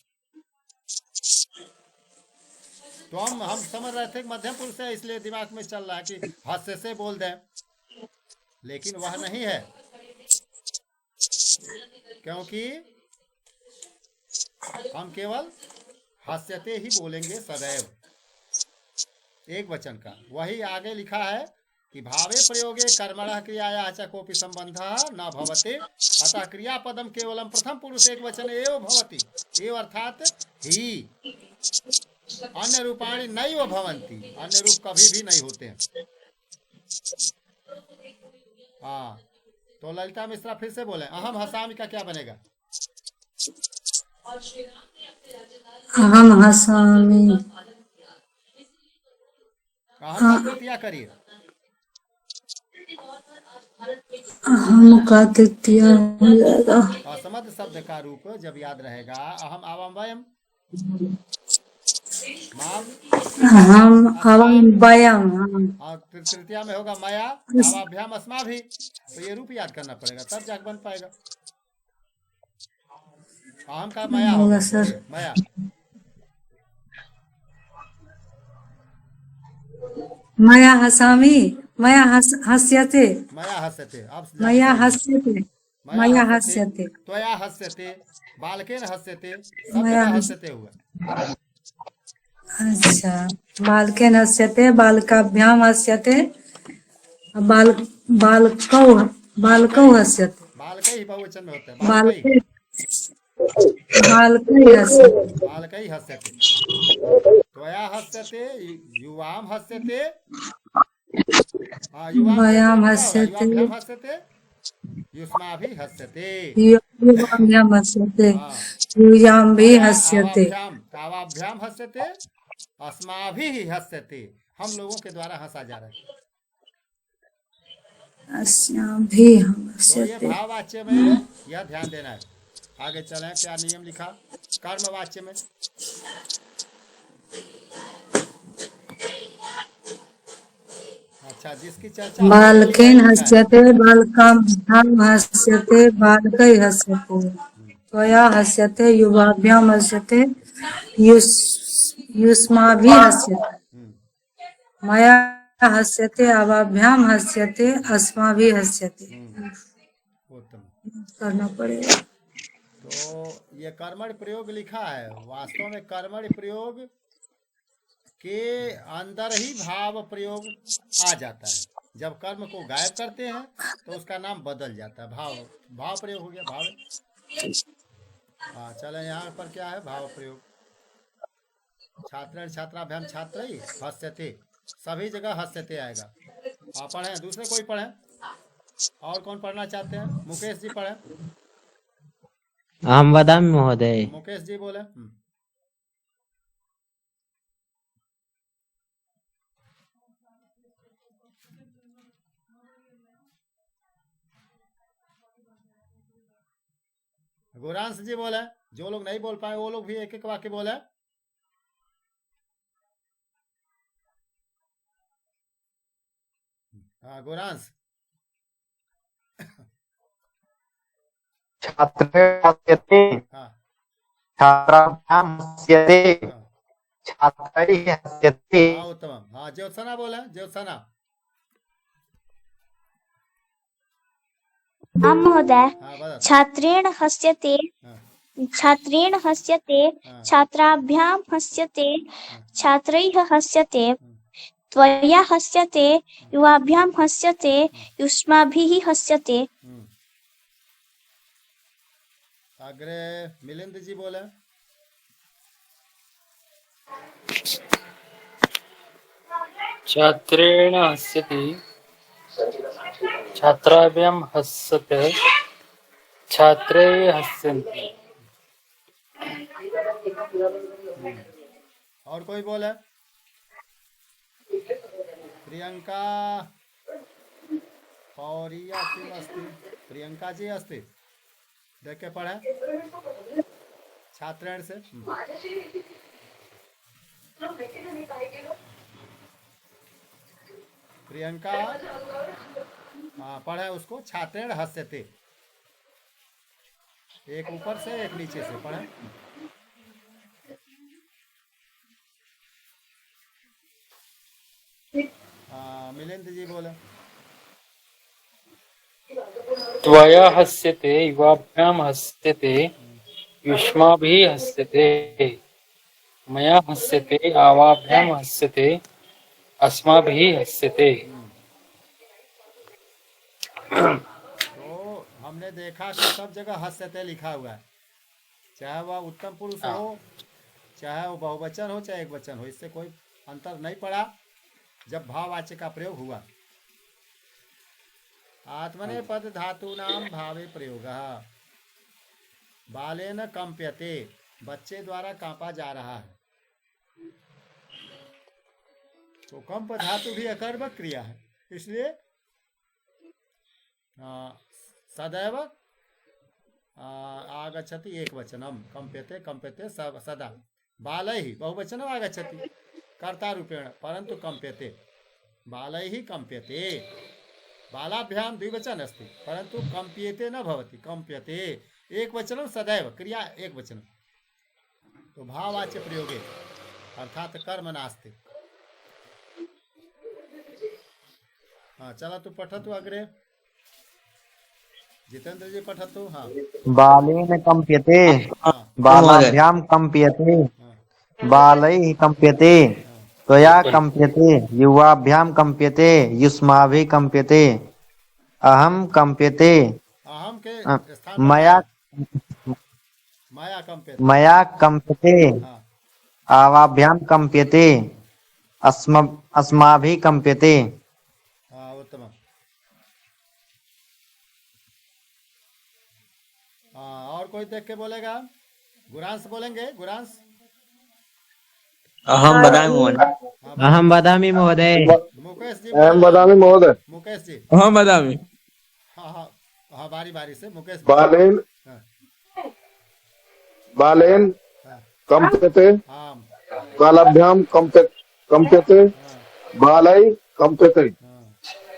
Speaker 1: तो हम समझ रहे थे कि मध्यम पुरुष है इसलिए दिमाग में चल रहा है कि हास्य से बोल दें, लेकिन वह नहीं है, क्योंकि हम केवल हास्यते ही बोलेंगे सदैव एक वचन का। वही आगे लिखा है कि भावे प्रयोगे कर्मणः क्रियायाः च कोऽपि सम्बन्धः न भवति, अतः क्रियापदम केवलम प्रथम पुरुष एक वचन एव भवति। एव अर्थात ही, अन्य रूपाणि नैव भवन्ति, अन्य रूप कभी भी नहीं होते हैं। हाँ तो ललिता मिश्रा फिर से बोले अहम हसामी का क्या बनेगा?
Speaker 7: अहम हसामी
Speaker 1: अहम का तृतीया करिए।
Speaker 7: अहम का तृतीय हो जाएगा
Speaker 1: असमर्थ शब्द का रूप जब याद रहेगा अहम आवाम वयम माम
Speaker 7: अहम अवम वयम
Speaker 1: और तृतीया में होगा माया आवाभ्याम अस्मा भी, तो ये रूप याद करना पड़ेगा तब जाके बन पाएगा। अहम का माया
Speaker 7: होगा
Speaker 1: होगा
Speaker 7: सर।
Speaker 1: माया
Speaker 7: मया हसामी मया हस्यते
Speaker 1: माया हस्यते। अब
Speaker 7: मया हस्यते मया हस्यते
Speaker 1: त्वया हस्यते बालकेन हस्यते सब
Speaker 7: मया
Speaker 1: जगह हस्यते हुआ।
Speaker 7: अच्छा बालकेन हस्यते बालकाभ्याम हस्यते बाल बालकौ बालकौ हस्यते
Speaker 1: बालके ही बहुवचन में होता है
Speaker 7: बालके
Speaker 1: बालके
Speaker 7: बालकै हस्यते
Speaker 1: बालकै हस्यते त्वया हस्यते युवाम हस्यते युवाम
Speaker 7: वयाम
Speaker 1: क्या होगा?
Speaker 7: हस्यते
Speaker 1: युवाभ्याम हस्यते युष्माभि हस्यते
Speaker 7: युवाभ्याम हस्यते
Speaker 1: हाँ
Speaker 7: यूयाम भी
Speaker 1: त्वया
Speaker 7: हस्यते
Speaker 1: आवाभ्याम तावाभ्याम हस्यते अस्माभिः हस्यते हम लोगों के द्वारा हंसा जा रहा है।
Speaker 7: अस्याम भी हम
Speaker 1: तो ये
Speaker 7: हस्यते
Speaker 1: भाववाच्य में यह ध्यान देना है। आगे चलें, क्या नियम लिखा कर्मवाच्य में। अच्छा, जिसकी चर्चा हो रही है, वही
Speaker 7: बालकेन
Speaker 1: लिखा है।
Speaker 7: हस्यते बालकाभ्याम हस्यते बालकै हस्यते त्वया हस्यते युवाभ्याम हस्यते युष्माभिः हस्यते
Speaker 1: हम्म,
Speaker 7: मया हस्यते अवाभ्याम हस्यते अस्माभिः हस्यते
Speaker 1: उत्तम।
Speaker 7: करना पड़ेगा।
Speaker 1: तो ये कर्मण प्रयोग लिखा है, वास्तव में कर्मण प्रयोग के अंदर ही भाव प्रयोग आ जाता है। जब कर्म को गायब करते हैं तो उसका नाम बदल जाता है, भाव प्रयोग हो गया। भाव हाँ, चले यहाँ पर क्या है भाव प्रयोग। छात्र छात्राभ्याम छात्र हस्यते, सभी जगह हस्यते आएगा। आप पढ़ें, दूसरे कोई पढ़े, और कौन पढ़ना चाहते हैं? मुकेश जी पढ़े।
Speaker 4: अहं वदामि महोदय।
Speaker 1: मुकेश जी बोले। गुरांश जी बोले। जो लोग नहीं बोल पाए वो लोग भी एक एक वाक्य बोले। हाँ गुरांश।
Speaker 8: छात्रे हस्यते
Speaker 1: हाँ
Speaker 8: छात्राभ्याम हस्यते
Speaker 1: हाँ
Speaker 8: छात्रैः हस्यते।
Speaker 1: हाँ उत्तम। हाँ ज्योत्सना बोले, ज्योत्सना।
Speaker 6: आम महोदय
Speaker 1: हाँ बता।
Speaker 6: छात्रेण हस्यते
Speaker 1: हाँ
Speaker 6: छात्रेण हस्यते
Speaker 1: हाँ
Speaker 6: छात्राभ्याम हस्यते
Speaker 1: हाँ
Speaker 6: छात्रैः हस्यते त्वया हस्यते युवाभ्याम हस्यते युष्माभिः हस्यते।
Speaker 1: अग्रे मिलिंद जी बोले।
Speaker 3: छात्रेण हस्यति छात्राभ्याम हस्यते छात्रे हस्यन्ति।
Speaker 1: और कोई बोले? प्रियंका पौरिया किम अस्ति? प्रियंका जी अस्ति, देख के पढ़े छात्रेण से। प्रियंका हाँ पढ़े उसको। छात्रेण हस्यते, एक ऊपर से एक नीचे से पढ़े। मिलिंद जी बोले।
Speaker 3: त्वया हस्यते युवाभ्याम हस्यते युष्माभिः हस्यते मया हस्यते आवाभ्याम हस्यते अस्माभिः हस्यते।
Speaker 1: तो हमने देखा कि सब जगह हस्यते लिखा हुआ है, चाहे वह उत्तम पुरुष हो, चाहे वो बहुवचन हो, चाहे एक वचन हो, इससे कोई अंतर नहीं पड़ा जब भाववाच्य का प्रयोग हुआ। आत्मने पद धातु नाम भावे प्रयोग। बालेन कंप्यते, बच्चे द्वारा कांपा जा रहा है। तो कंप धातु भी अकर्मक क्रिया है, इसलिए सदैव आगच्छति एक वचनम। कंप्यते कंप्यते सदा। बालैः बहुवचनम आगच्छति कर्ता रूपेण, परंतु कंप्यते बालैः कंप्यते। बालाभ्याम द्विवचन अस्ति परंतु कंप्यते न भवति, कंप्यते एक वचनम सदैव, क्रिया एक वचनम। तो भाववाच्य प्रयोगे अर्थात कर्म नास्ति। हाँ चला तू पठतु अग्रे। जितेंद्र जी पठतु। हाँ
Speaker 8: बालेन कंप्यते
Speaker 1: हाँ
Speaker 8: बालाभ्याम कंप्यते बालैः कंप्यते त्वया कंप्यते युवाभ्याम कंप्यते युष्माभिः कंप्यते अहम कंप्यते
Speaker 1: अहम के स्थान पर
Speaker 8: मया
Speaker 1: माया कंप्यते।
Speaker 8: मया कंप्यते
Speaker 1: हाँ
Speaker 8: आवाभ्याम कंप्यते अस्माभिः कंप्यते।
Speaker 1: हाँ उत्तम। हाँ और कोई देख के बोलेगा? गुरांश बोलेंगे, गुरांश।
Speaker 2: अहम वदामि महोदय।
Speaker 1: हाँ
Speaker 4: अहम वदामि महोदय।
Speaker 1: मुकेश जी
Speaker 9: अहम
Speaker 1: बोलेगा।
Speaker 9: वदामि महोदय।
Speaker 1: मुकेश जी।
Speaker 10: अहम वदामि।
Speaker 1: हाँ हाँ हाँ बारी बारी से मुकेश जी।
Speaker 9: बालेन
Speaker 1: हाँ
Speaker 9: बालेन
Speaker 1: हाँ
Speaker 9: कंप्यते
Speaker 1: हाँ
Speaker 9: बालाभ्याम कंप्यते बालै कंप्यते
Speaker 1: हाँ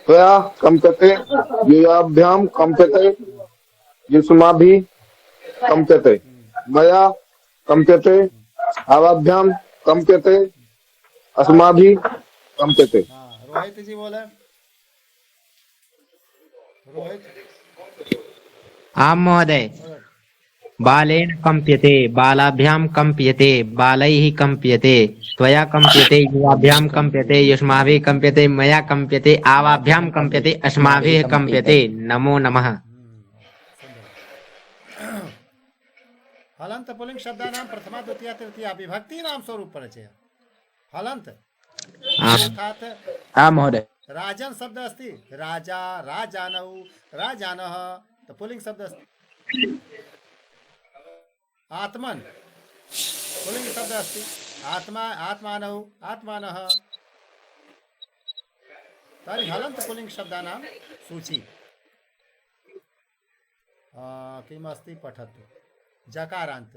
Speaker 9: त्वया कंप्यते युवाभ्याम कंप्यते युष्माभिः कंप्यते मया कंप्यते आवाभ्याम कंप्यते अस्माभिः कंप्यते।
Speaker 1: हाँ रोहित जी बोले। रोहित।
Speaker 4: आम महोदय। बालेन कंप्यते बालाभ्याम कंप्यते बालैः कंप्यते त्वया कंप्यते युवाभ्याम कंप्यते युष्माभिः कंप्यते मया कंप्यते आवाभ्याम कंप्यते अस्माभिः कंप्यते। नमो नमः।
Speaker 1: हलंत पुल्लिंग शब्दानां प्रथमा द्वितीया तृतीया विभक्ति नाम स्वरूप परिचय। हलंत अर्थात
Speaker 10: आम् महोदय।
Speaker 1: राजन शब्द अस्ति, राजा राजानौ राजानः, तो पुल्लिंग शब्द अस्ति। आत्मन पुल्लिंग शब्द अस्ति, आत्मा आत्मानौ आत्मानः। तर्हि हलन्त पुल्लिंग शब्दानां सूची किमस्ति पठतु। जकारान्त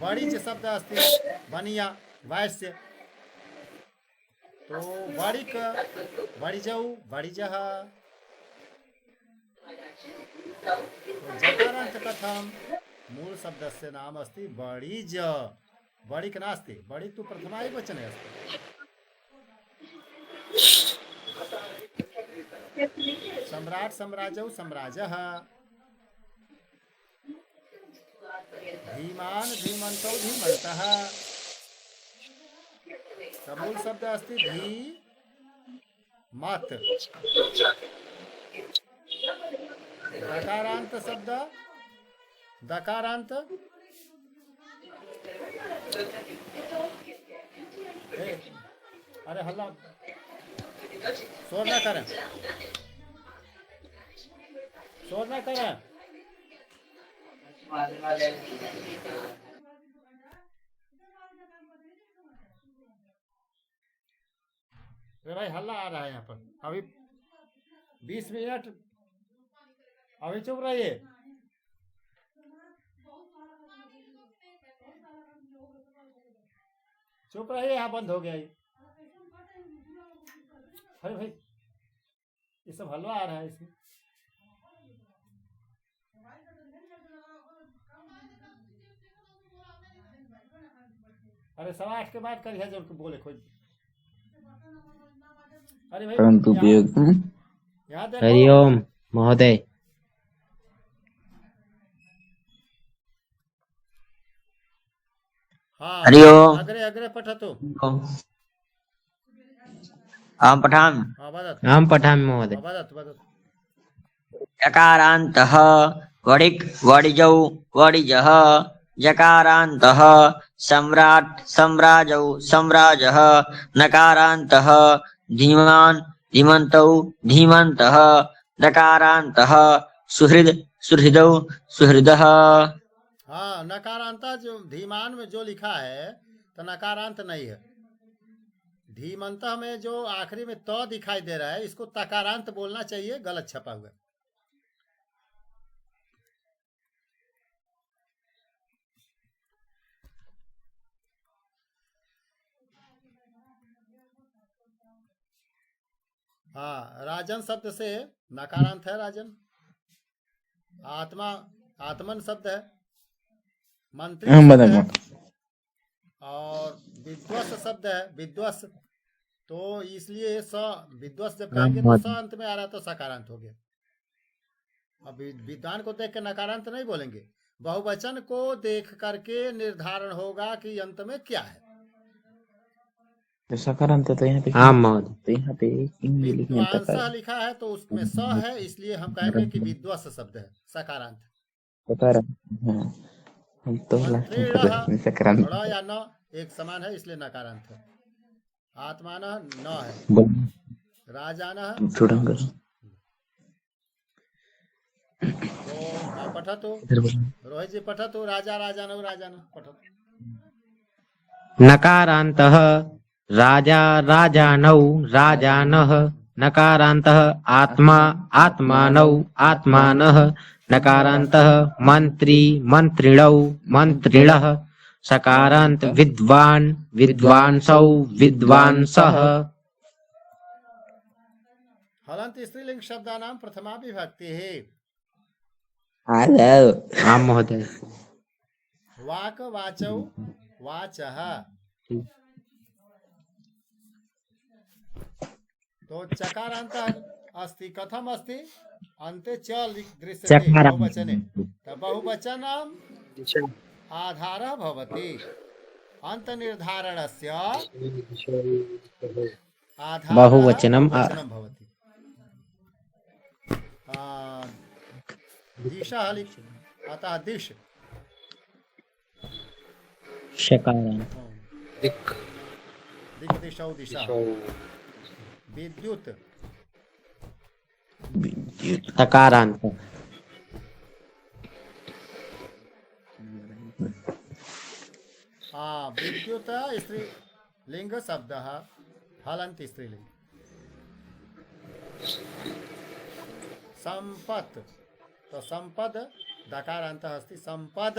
Speaker 1: बणिज शब्द अस्ति, बनिया वैश्य, तो बणिक बणिजौ बणिजः। तो जकारान्त कथं? मूल शब्दस्य नाम अस्ति बणिज, बणिक नास्ति, बणिक तु प्रथमा वचने अस्ति। सम्राट सम्राजौ सम्राजः, धीमान धीमन्तौ धीमन्तः। मूल शब्द अस्ति धी मत। दकारांत शब्द दकारांत अरे हल्ला शोर ना करें, शोर ना करें। अरे भाई हल्ला आ रहा है यहाँ पर। अभी 20 मिनट अभी चुप रहिए। चुप रहिए, यहाँ बंद हो गया ये। अरे भाई ये सब हलवा आ रहा है इसमें। अरे 8:15 के बाद करिए जो बोले खोज। अरे भाई
Speaker 10: परंतु
Speaker 1: यहाँ देखो।
Speaker 4: हरिओम महोदय।
Speaker 1: हाँ
Speaker 2: हरि ओम।
Speaker 1: अग्रे अग्रे पठतु।
Speaker 2: अहं पठामि।
Speaker 1: हाँ वदतु।
Speaker 4: अहम पठामि महोदय।
Speaker 1: वदतु वदतु।
Speaker 2: यकारान्तः वडिक् वडिजौ वडिजः, जकारान्तः सम्राट् सम्राजौ सम्राजः, नकारान्तः धीमान् धीमन्तौ धीमन्तः, दकारान्तः सुहृद सुहृदौ सुहृदः।
Speaker 1: हाँ नकारांत जो धीमान में जो लिखा है तो नकारांत नहीं है। धीमंत में जो आखिरी में तो दिखाई दे रहा है इसको तकारांत बोलना चाहिए, गलत छपा हुआ। हाँ राजन शब्द से नकारांत है राजन। आत्मा आत्मन शब्द है, मंत्री
Speaker 10: अहम
Speaker 1: शब्द
Speaker 10: वदामि।
Speaker 1: है, और विद्वस शब्द है विद्वस। तो इसलिए स विद्वस जब कहेंगे तो स अंत में आ रहा तो सकारांत हो गया। अब विद्वान को देख के नकारांत नहीं बोलेंगे, बहुवचन को देख करके निर्धारण होगा कि अंत में क्या है।
Speaker 10: सकारांत तो यहाँ पे
Speaker 4: आम महोदय।
Speaker 10: तो यहाँ पे इंग्लिश लिखने
Speaker 1: विद्वांस
Speaker 10: तक
Speaker 1: लिखा है तो उसमें स है, इसलिए हम कहेंगे कि विद्वस शब्द है सकारांत।
Speaker 10: सकार हाँ हम तो लास्ट में कर रहे हैं संक्रांत
Speaker 1: ड़ या न एक समान है इसलिए नकारांत है। आत्मान न है,
Speaker 10: बोल
Speaker 1: राजान
Speaker 10: थोड़ा कर
Speaker 1: तो पठतु
Speaker 10: इधर बोल
Speaker 1: रोहित जी पठतु राजा राजान राजान पठतु।
Speaker 4: नकारान्तः राजा राजानौ राजानः नकारान्तः आत्मा आत्मानौ आत्मानः नकारान्तः मन्त्री मन्त्रिणौ मन्त्रिणः सकारान्त विद्वान् विद्वांसौ विद्वांसः।
Speaker 1: हलन्त स्त्रीलिंग शब्दानां प्रथमा विभक्ति है।
Speaker 10: हेलो
Speaker 4: आम महोदय।
Speaker 1: वाक वाचौ वाचः। तो चकारांत अस्ति कथम अस्ति अन्ते च दृश्यते
Speaker 4: चकारान्त।
Speaker 1: बहुवचने तो बहुवचनम् आधारः भवति अन्त निर्धारणस्य आधारः
Speaker 4: बहुवचनम्
Speaker 1: बहुवचनं भवति। दिशः अतः दिश
Speaker 4: शकारान्त
Speaker 3: दिक्
Speaker 1: दिक् दिशौ दिशा विद्युत
Speaker 4: तकारान्त
Speaker 1: विद्युत स्त्रीलिंग शब्दः हलन्त स्त्रीलिंग। संपत् तो संपद दकारान्तः अस्ति संपद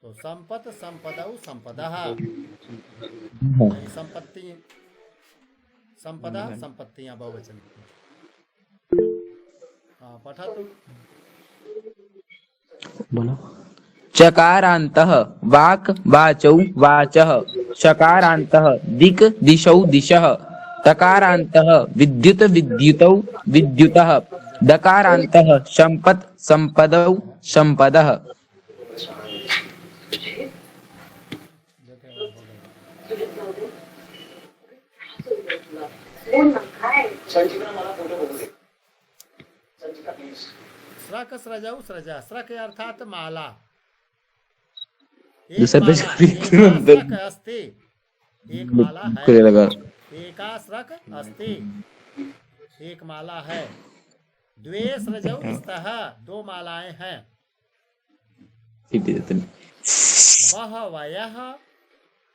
Speaker 1: तो संपत् संपदौ संपदः संपत्ति संपदा संपत्तियां बहुवचन। पठतु
Speaker 10: बोलो चकारान्तः वाक् वाचौ वाचः शकारान्तः दिक् दिशौ दिशः तकारान्तः विद्युत् विद्युतौ विद्युतः दकारान्तः सम्पत् सम्पदौ सम्पदः।
Speaker 1: स्रक स्रजौ सृजा स्रक अर्थात माला।
Speaker 10: दूसरा पेज
Speaker 1: स्रक अस्ति एक माला है।
Speaker 10: लगा
Speaker 1: एका स्रक अस्ति एक माला है। द्वे स्रजौ स्तः दो मालाएं हैं। बहवयः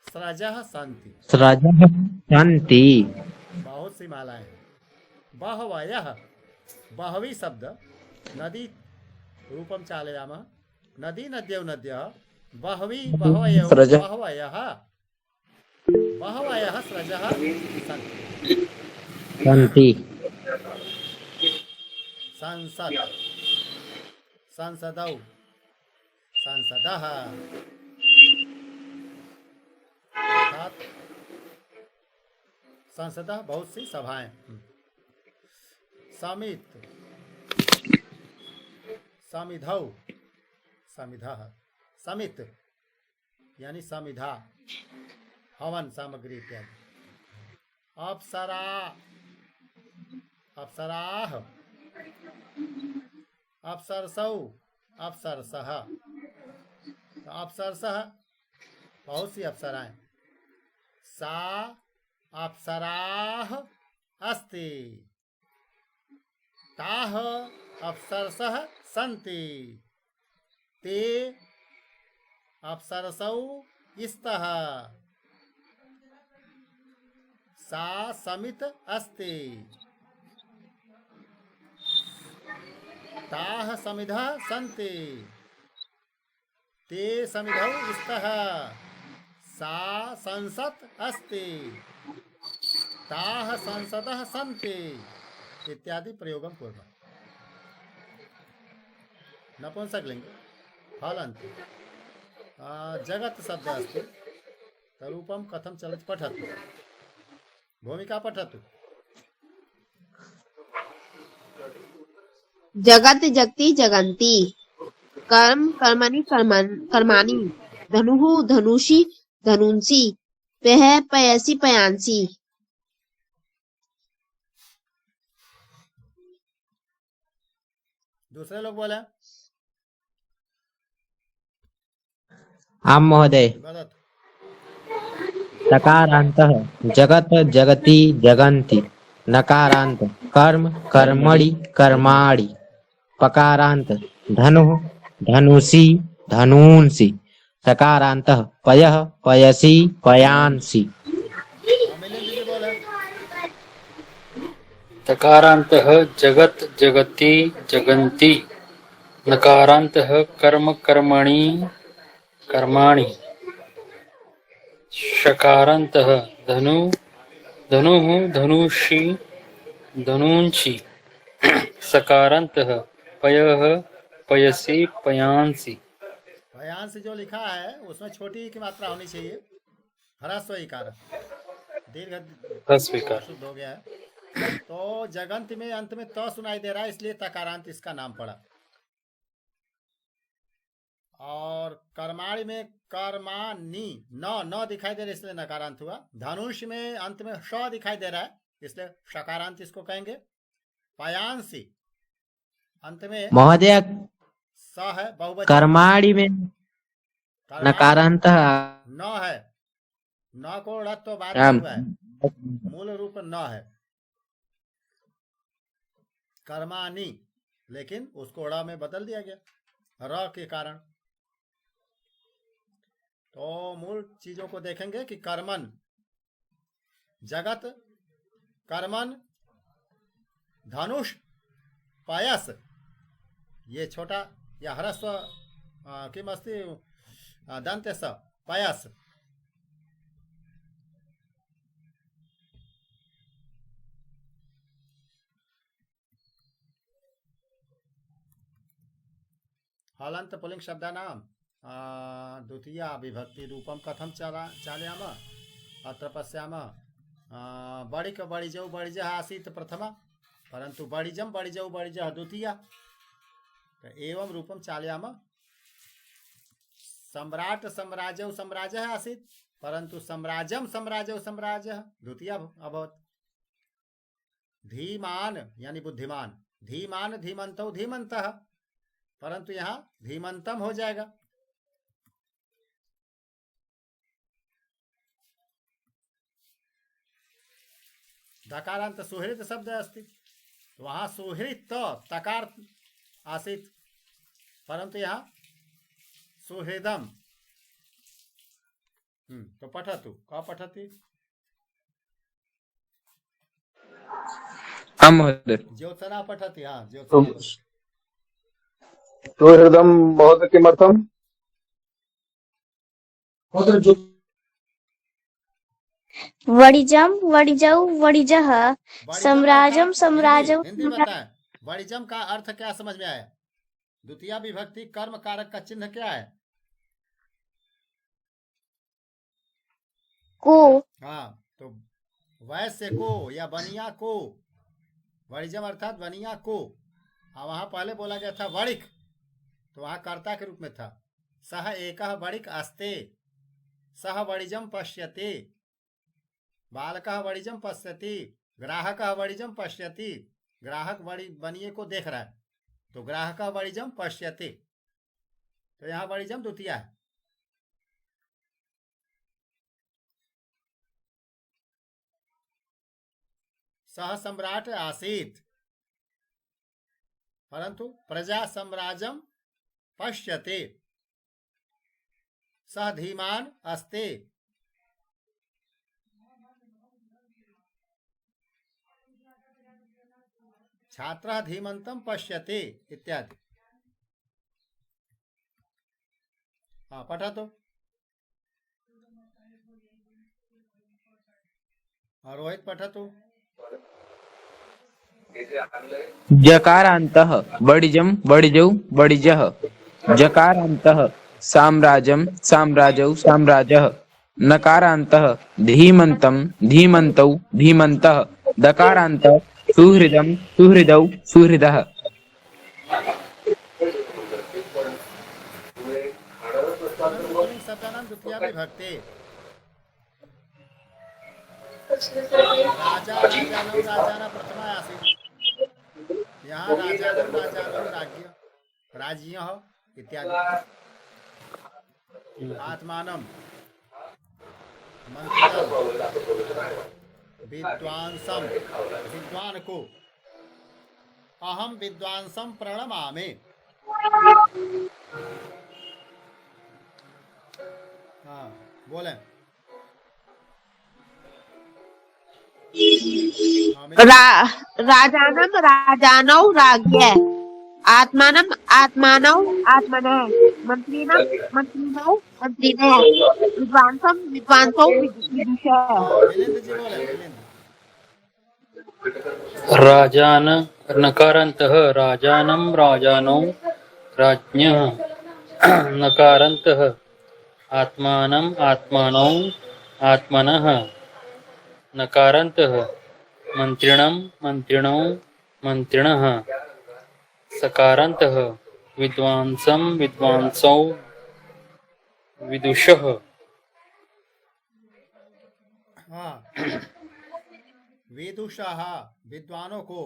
Speaker 1: स्रजः सन्ति
Speaker 4: स्रजः सन्ति
Speaker 1: बहुत सी मालाएं हैं। बहवयः बहवी शब्द नदी रूपम चालयामः नदी नद्यौ नद्यः बहवी बहवयौ
Speaker 10: स्रजः।
Speaker 1: बहवयः बहवयः स्रजः सन्ति।
Speaker 4: सन्ति
Speaker 1: संसद संसदौ संसदः अर्थात संसदः बहुत सी सभाएं। समित समिधौ समिधः समित यानी समिधा हवन सामग्री इत्यादि। अप्सरा अप्सराः अप्सरसौ अप्सरसः अप्सरसः बहुत सी अप्सराएं। सा अप्सराः अस्ति ताः अप्सरसः सन्ति ते अप्सरसौ स्तः सा समित अस्ति ताः समिधः सन्ति ते समिधौ स्तः सा संसत् अस्ति ताः संसदः सन्ति इत्यादि प्रयोगं कुर्मः। नपुंसकलिंग हलन्त जगत् शब्द अस्ति तरूपं कथं चलति पठतु भूमिका पठतु।
Speaker 5: जगत् जगति जगन्ति कर्म कर्मणि कर्माणि धनुः धनुषि धनुंसि पयः पयसि पयांसि।
Speaker 1: दूसरे लोग बोले
Speaker 4: आम महोदय
Speaker 1: वदतु।
Speaker 4: तकारान्तः जगत् जगति जगन्ति नकारान्त कर्म कर्मणि कर्माणि पकारान्त धनुः धनुषि धनूंसि सकारान्तः पयः पयसि पयांसि
Speaker 1: मिलिंद जी बोले।
Speaker 3: तकारान्तः जगत् जगति जगन्ति नकारान्तः कर्म कर्मणि कर्माणि शकारान्तः धनु धनुः धनुषि धनूंषि सकारान्तः पयः पयसि पयांसि।
Speaker 1: भयांश जो लिखा है उसमें छोटी की मात्रा होनी चाहिए। ह्रस्व इकार दीर्घ
Speaker 3: अस्वीकार।
Speaker 1: शुद्ध हो गया है। तो जगंत में अंत में त सुनाई दे रहा है इसलिए तकारांत इसका नाम पड़ा। और कर्माणी में कर्मानी न दिखाई दे रहा है इसलिए नकारांत हुआ। धनुष में अंत में श दिखाई दे रहा है इसलिए शकारांत इसको कहेंगे। पयांसी अंत में
Speaker 4: महोदय
Speaker 1: स है बहुवचन।
Speaker 4: कर्माणि में
Speaker 1: कर्माणि
Speaker 4: नकारान्तः
Speaker 1: न है। न को ड़त्व तो बाद में
Speaker 4: आम
Speaker 1: हुआ है। मूल रूप न है कर्मानी, लेकिन उसको ड़ में बदल दिया गया र के कारण। तो मूल चीजों को देखेंगे कि कर्मन जगत कर्मन धनुष पयस ये छोटा या ह्रस्व किमस्ति दंत स पयस। हलंत पुलिंग शब्दानां द्वितीया विभक्ति रूपम कथम चालयाम अत्र पश्यामः। बड़िक बड़िजौ बड़िजः आसीत् प्रथमा परंतु बड़िजम बड़िजौ बड़िजः द्वितीया। तो एवं रूपम चालयामः। सम्राट सम्राजौ सम्राजः आसीत् परंतु सम्राजम सम्राजौ सम्राजः द्वितीया अभवत्। धीमान यानी बुद्धिमान धीमान धीमंतौ धीमंतः परंतु यहाँ धीमंतम हो जाएगा। दकारांत सुहृद शब्द अस्ति वहाँ सुहृत तकार आसीत् परंतु यहाँ सुहृदम। तो पठतु का पठति
Speaker 10: आं महोदय।
Speaker 1: ज्योत्सना पठति। हाँ ज्योत्सना।
Speaker 9: सुहृदं महोदय किमर्थम्?
Speaker 6: वडिजम वडिजौ वडिजः सम्राजम सम्राजौ
Speaker 1: हिंदी बताएं। वडिजम का अर्थ क्या समझ में आया? द्वितीय विभक्ति कर्म कारक का चिन्ह क्या है?
Speaker 6: को।
Speaker 1: हाँ तो वैश्य को या बनिया को वणिजम अर्थात बनिया को। वहां पहले बोला गया था वणिक तो वहां कर्ता के रूप में था। सह एकः वणिक अस्ते सह वणिजम पश्यते। बालकः वणिजम पश्यति ग्राहकः वणिजम पश्यति। ग्राहक बनिए को देख रहा है तो ग्राहकः वणिजम पश्यते। तो यहाँ वणिजम द्वितीय है। सह सम्राट आसीत् परंतु प्रजा सम्राजम पश्यते। सह धीमान अस्ते छात्रः धीमंतम पश्यते इत्यादि। हाँ पठा तो। रोहित पठा तो।
Speaker 10: जकारान्तः बडिजं बडिजौ बडिजः जकारान्तः साम्राजं साम्राजौ साम्राजः नकारान्तः धीमन्तं धीमन्तौ धीमन्तः दकारान्तः सुहृदं सुहृदौ सुहृदः।
Speaker 1: शब्दानां द्वितीया विभक्ति। राजा राजानौ राजाना प्रथमा आसीत्। यहाँ राजानौ राजानौ राज्ञ राज्ञः इत्यादि। आत्मानम मंत्रम विद्वांसम विद्वान को अहम विद्वांसम प्रणमामि। हाँ बोले।
Speaker 5: राजानम राजानौ राज्ञ आत्मानम आत्मानौ आत्मनः मंत्रिणम मंत्रिणौ मंत्रिणः विद्वांसम विद्वांसौ विदुषः।
Speaker 1: मिलिंद जी बोले। मिलिंद
Speaker 3: राजान नकारान्तः राजानं राजानौ राज्ञः नकारान्तः आत्मानं आत्मानौ आत्मनः नकारान्तः मंत्रिणं मंत्रिणौ मंत्रिणः सकारान्तः विद्वांसं विद्वांसौ विदुषः।
Speaker 1: हाँ विदुषः विद्वानों को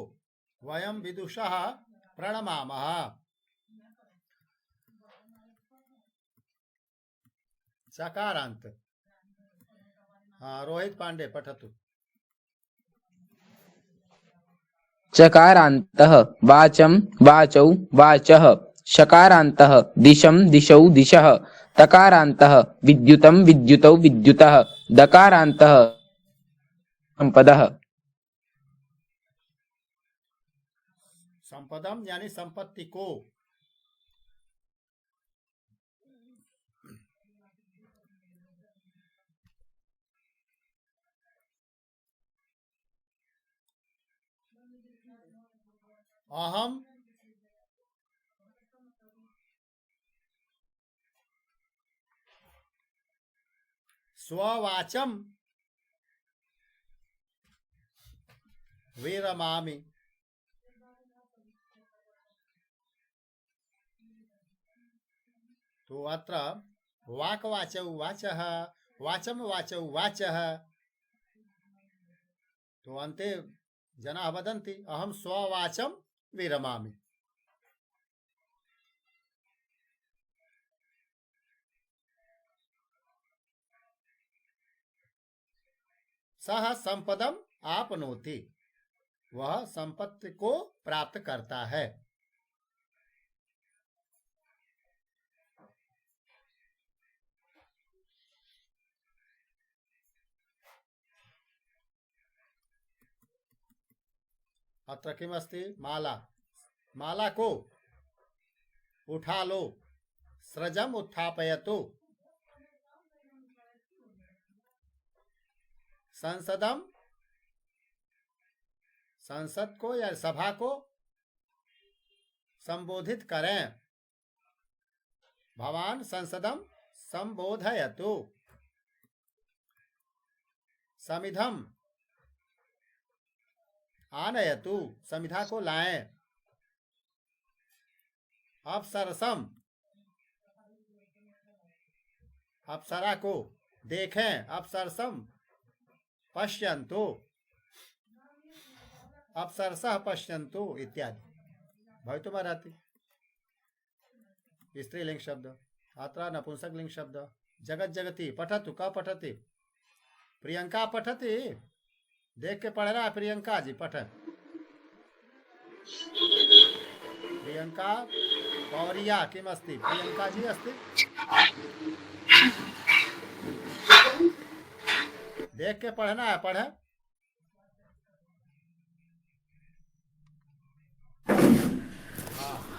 Speaker 1: वयम विदुषः प्रणमामः। सकारांत। हाँ रोहित पांडे पठतु।
Speaker 10: चकारान्तः वाचं वाचौ वाचः शकारान्तः दिशं दिशौ दिशः तकारान्तः विद्युतं विद्युतौ विद्युतः दकारान्तः संपदः।
Speaker 1: संपदम यानी संपत्ति को। अहम स्ववाचम विरमामि। तो अत्र वाक्वाचौ वाचः वाचम वाचौ वाचः। तो अन्ते जनाः वदन्ति अहं स्ववाचं विरमामि। सः संपदम आपनोति वह संपत्ति को प्राप्त करता है। अत्र किमस्ति माला। माला को उठा लो सृजम उत्थापयतु। संसदम संसद को या सभा को संबोधित करें। भवान संसदम संबोधयतु। समिधम आनयतु समिधा को लाएं। अप्सरसम अप्सरा को देखें। अप्सरसम पश्यन्तु अप्सरसः पश्यन्तु इत्यादि भवितुमर्हति। स्त्रीलिंग शब्द। अत्र नपुंसकलिंग शब्द। जगत जगति पठतु। क पठति? प्रियंका पठति। देख के पढ़ रहा है प्रियंका जी। पठ प्रियंका पौरिया किमस्ति? प्रियंका जी अस्ति। देख के पढ़ना है। पढ़।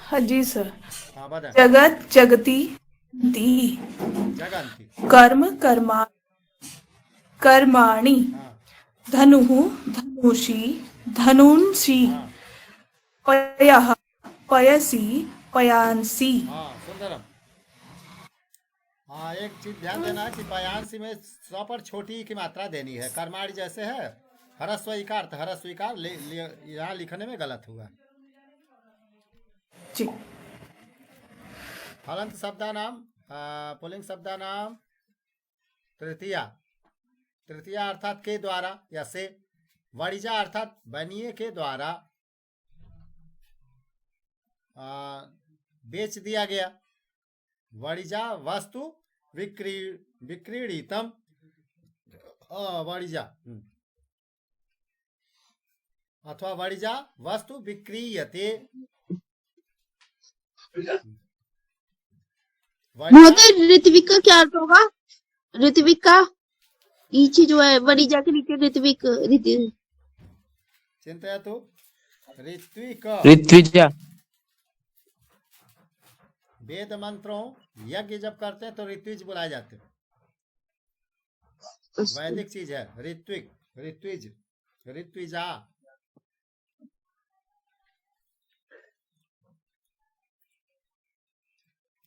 Speaker 11: हाँ जी सर।
Speaker 1: हाँ बता।
Speaker 11: जगत जगती दी
Speaker 1: जगन्ति
Speaker 11: कर्म कर्मा कर्माणि
Speaker 1: हाँ
Speaker 11: धनुः धनुषि धनुंषि
Speaker 1: हाँ
Speaker 11: पयः पयसि पयांसि।
Speaker 1: हाँ सुंदरम। हाँ एक चीज ध्यान देना है कि पयांसी में स्व पर छोटी की मात्रा देनी है। कर्माणी जैसे है हरस्व इकार तो हरस्व इकार यहाँ लिखने में गलत हुआ।
Speaker 11: जी
Speaker 1: हलंत शब्दानाम पुल्लिंग शब्दानाम तृतीया। तृतीया अर्थात के द्वारा या से। वणिजा अर्थात बनिए के द्वारा बेच दिया गया। वणिजा वस्तु विक्रीडितम वणिजा अथवा वणिजा वस्तु विक्रीयते।
Speaker 5: महोदय ऋत्विक का क्या अर्थ होगा? ऋत्विक का नीचे जो है वणिजा के नीचे ऋत्विक
Speaker 1: चिंता तो ऋत्विक
Speaker 4: ऋत्विजा
Speaker 1: वेद मंत्रों यज्ञ जब करते हैं तो ऋत्विज बुलाए जाते हैं। वैदिक चीज है ऋत्विक ऋत्विज ऋत्विजा।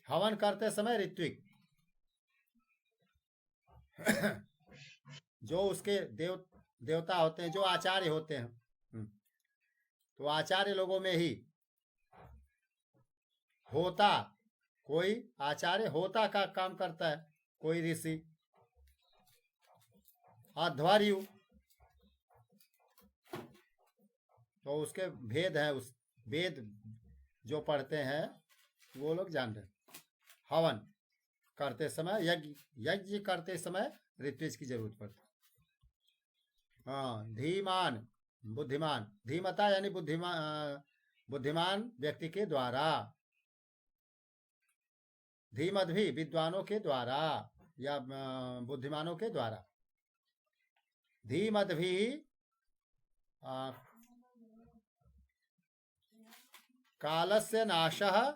Speaker 1: हवन करते समय ऋत्विक जो उसके देवता होते हैं, जो आचार्य होते हैं, तो आचार्य लोगों में ही होता, कोई आचार्य होता का काम करता है, कोई ऋषि अध्वर्यु, तो उसके भेद है। उस वेद जो पढ़ते हैं वो लोग जान रहे। हवन करते समय यज्ञ करते समय ऋत्विज की जरूरत पड़ती। हाँ, धीमान बुद्धिमान, धीमता यानी बुद्धिमान व्यक्ति के द्वारा, धीमद्भि विद्वानों के द्वारा या बुद्धिमानों के द्वारा। धीमद्भि कालस्य नाशः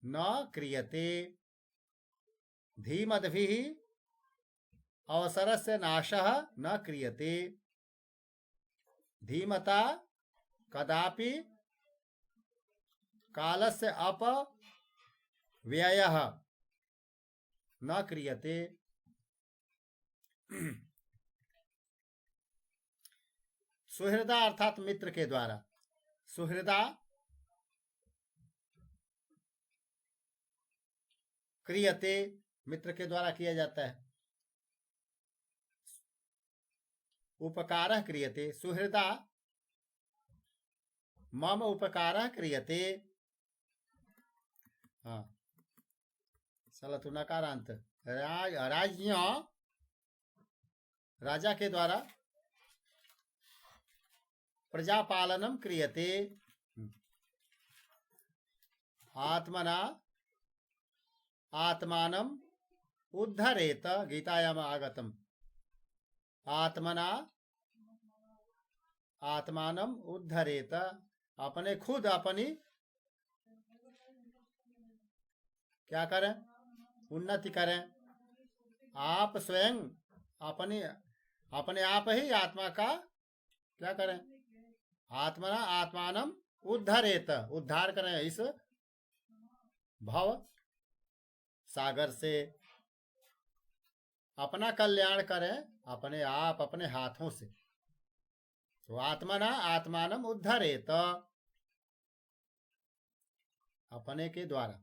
Speaker 1: न क्रियते। धीमद्भिः अवसरस्य नाशः न क्रियते। धीमता कदापि कालस्य अपव्ययः न क्रियते। सुहृदा अर्थात मित्र के द्वारा। सुहृदा क्रियते मित्र के द्वारा किया जाता है। उपकारः क्रियते सुहृदा मम उपकारः क्रियते। हाँ, चलतु नकारांत राज्ञ राजा के द्वारा प्रजापालनम क्रियते। आत्मना आत्मानम उद्धरेत गीतायाम आगतम। आत्मना आत्मानम उद्धरेत, अपने खुद अपनी क्या करें, उन्नति करें। आप स्वयं अपने आप ही आत्मा का क्या करें, आत्मना आत्मानम उद्धरेत, उद्धार करें इस भव सागर से। अपना कल्याण करें अपने आप, अपने हाथों से। तो आत्मना आत्मानम उद्धरेत, अपने के द्वारा।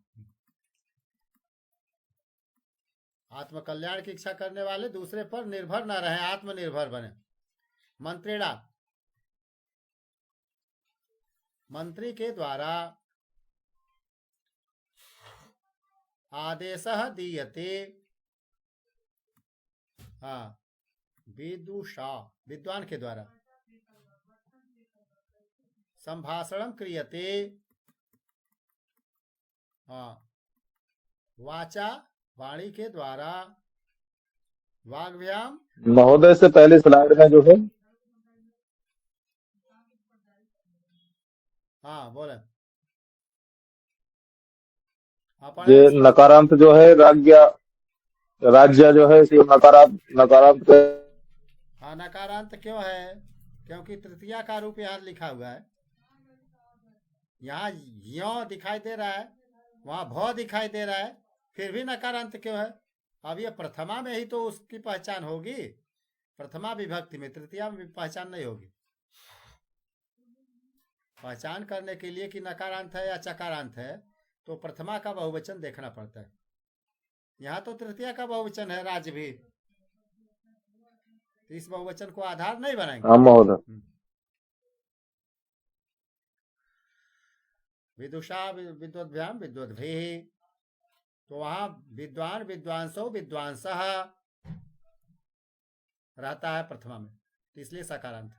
Speaker 1: आत्म कल्याण की इच्छा करने वाले दूसरे पर निर्भर न रहे, आत्मनिर्भर बने। मंत्रिणा मंत्री के द्वारा। आदेशः दीयते। हाँ, विदुषा विद्वान के द्वारा। संभाषणम क्रियते। हाँ, वाचा वाणी के द्वारा। वाग्व्याम
Speaker 9: महोदय से पहले स्लाइड में जो है,
Speaker 1: हाँ बोले,
Speaker 9: ये नकारांत जो है राज्य जो है नकारांत
Speaker 1: हाँ, नकारांत क्यों है? क्योंकि तृतीया का रूप यहाँ लिखा हुआ है। यहाँ यो दिखाई दे रहा है, वहाँ भ दिखाई दे रहा है, फिर भी नकारांत क्यों है? अब ये प्रथमा में ही तो उसकी पहचान होगी, प्रथमा विभक्ति में, तृतीया में पहचान नहीं होगी। पहचान करने के लिए कि नकारांत है या चकारांत है तो प्रथमा का बहुवचन देखना पड़ता है। यहाँ तो तृतीया का बहुवचन है राज भी, तो इस बहुवचन को आधार नहीं बनाएंगे।
Speaker 9: हाँ महोदय।
Speaker 1: विदुषा विद्वद्भ्याम विद्वद्भिः तो वहां विद्वान विद्वांसो विद्वांसः रहता है प्रथमा में, तो इसलिए सकारांत।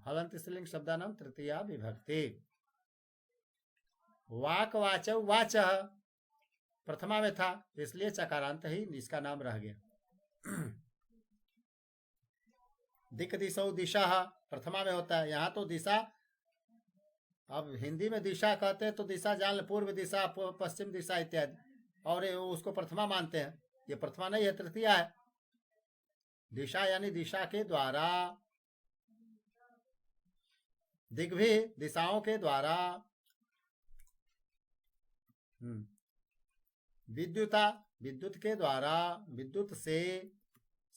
Speaker 1: हलंत स्त्रीलिंग शब्दानाम तृतीया विभक्ति। वाक वाचौ वाचः प्रथमा में था, इसलिए चकारांत ही इसका नाम रह गया। दिक दिशौ दिशा प्रथमा में होता है, यहाँ तो दिशा, अब हिंदी में दिशा कहते हैं तो दिशा जान ले, पूर्व दिशा पश्चिम दिशा इत्यादि, और उसको प्रथमा मानते हैं। ये प्रथमा नहीं है, तृतीया है। दिशा यानी दिशा के द्वारा, दिग्भी दिशाओं के द्वारा, विद्युता विद्युत के द्वारा, विद्युत से,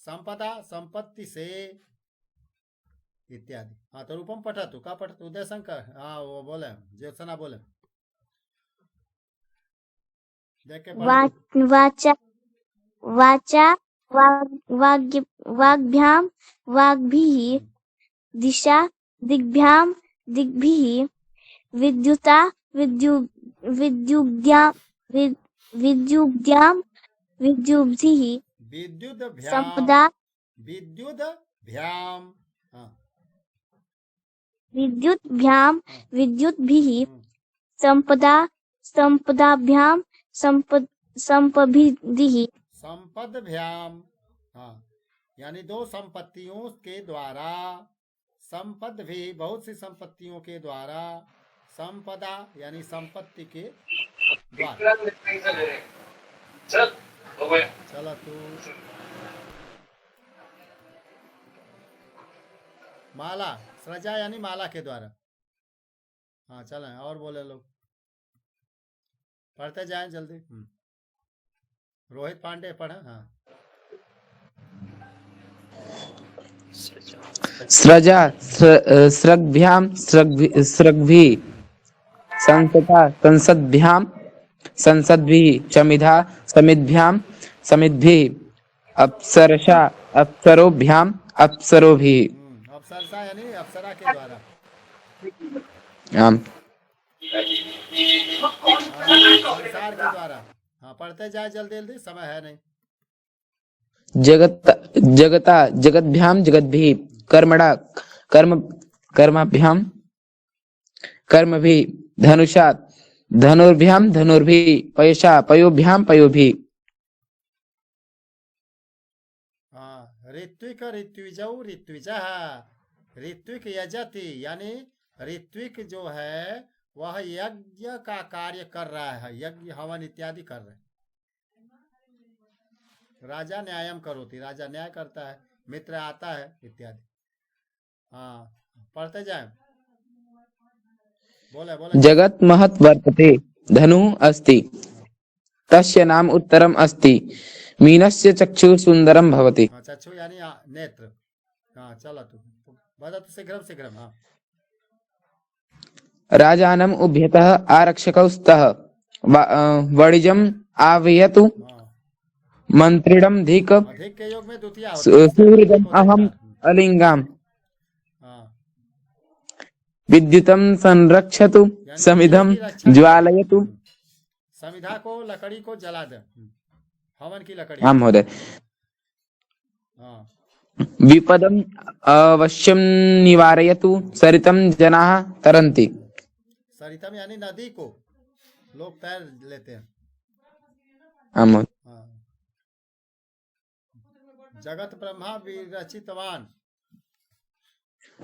Speaker 1: संपदा संपत्ति से इत्यादि। हाँ तो रूपम पठतु का पठतु उदय शंकर, हाँ वो बोले ज्योत्सना बोले, देख के
Speaker 6: वाचा वाचा वाग्भ्याम वाग्भिः, दिशा दिग्भ्याम दिग्भिः, विद्युता विद्युद्याम विद्युद्भिः, संपदा विद्युद्भ्याम विद्युद्भिः, संपदा संपदाभ्याम संपद्भिः,
Speaker 1: संपदभ्याम, हाँ यानी दो संपत्तियों के द्वारा, संपद भी बहुत सी संपत्तियों के द्वारा, संपदा यानी संपत्ति के द्वारा। चलो तू माला, सृजा यानी माला के द्वारा। हाँ चलें और बोले लोग, पढ़ते जाएं जल्दी। रोहित पांडे पढ़े। हाँ
Speaker 10: स्रजा स्रग्भ्याम स्रग्भिः, संसता संसद्भ्याम संसद्भिः, चमिधा समिद्भ्याम समिद्भिः, अप्सरसा अप्सरोभ्याम अप्सरोभिः।
Speaker 1: अप्सरसा यानी अप्सरा के द्वारा। संसार के द्वारा। हाँ पढ़ते जाए जल्दी जल्दी, समय है नहीं।
Speaker 10: जगता जगद्भ्याम जगद्भिः, कर्मणा कर्माभ्याम कर्मभिः, धनुषा धनुर्भ्याम धनुर्भिः, पयसा पयोभ्याम पयोभिः।
Speaker 1: ऋत्विक ऋत्विजौ ऋत्विजः, ऋत्विक यजति यानी ऋत्विक जो है वह यज्ञ का कार्य कर रहा है, यज्ञ हवन इत्यादि कर रहे हैं। राजा न्यायम करोति, राजा न्याय करता है, मित्र आता है इत्यादि। हाँ पढ़ते जाए, बोले बोले।
Speaker 10: जगत महत् वर्तते, धनुः अस्ति, तस्य नाम उत्तरम अस्ति, मीनस्य चक्षुः सुंदरम भवति।
Speaker 1: चक्षु यानी नेत्र। हाँ चलो तू बता, तो शीघ्रम शीघ्रम। हाँ
Speaker 10: राजानम् उभयतः आरक्षकौ स्तः, वणिजम् आह्वयतु, मंत्रिणम् धिक्,
Speaker 1: अधिक के योग में द्वितीया होती है।
Speaker 10: सुहृदम् अहम् अलिङ्गाम्, विद्युतं संरक्षतु, समिधं ज्वालयतु।
Speaker 1: समिधा को लकड़ी को जला दे, हवन की लकड़ी।
Speaker 10: हाँ महोदय। विपदम् अवश्यं निवारयतु, सरितं जनाः तरन्ति।
Speaker 1: सरितम यानी नदी को लोग तैर लेते हैं।
Speaker 10: हाँ।
Speaker 1: जगत ब्रह्मा विरचितवान,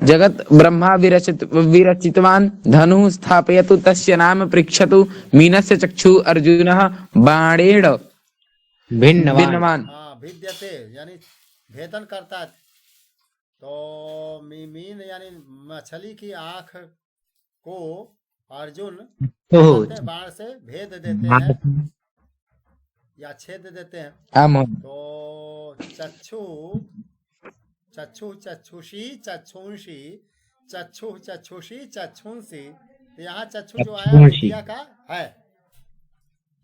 Speaker 10: जगत ब्रह्मा विरचितवान, धनुः स्थापयतु, तस्य नाम पृच्छतु, मीनस्य चक्षुः अर्जुनः बाणेन भिन्नवान।
Speaker 1: भिद्यते यानी भेदन करता है। तो मीन यानी मछली की आंख को अर्जुन बाण से भेद देते हैं या छेद देते हैं। तो चक्षु चक्षु चक्षुषी चक्षुंसी, चक्षु चक्षुषी चक्षुंसी, तो यहाँ चक्षु जो आया द्वितीया का है,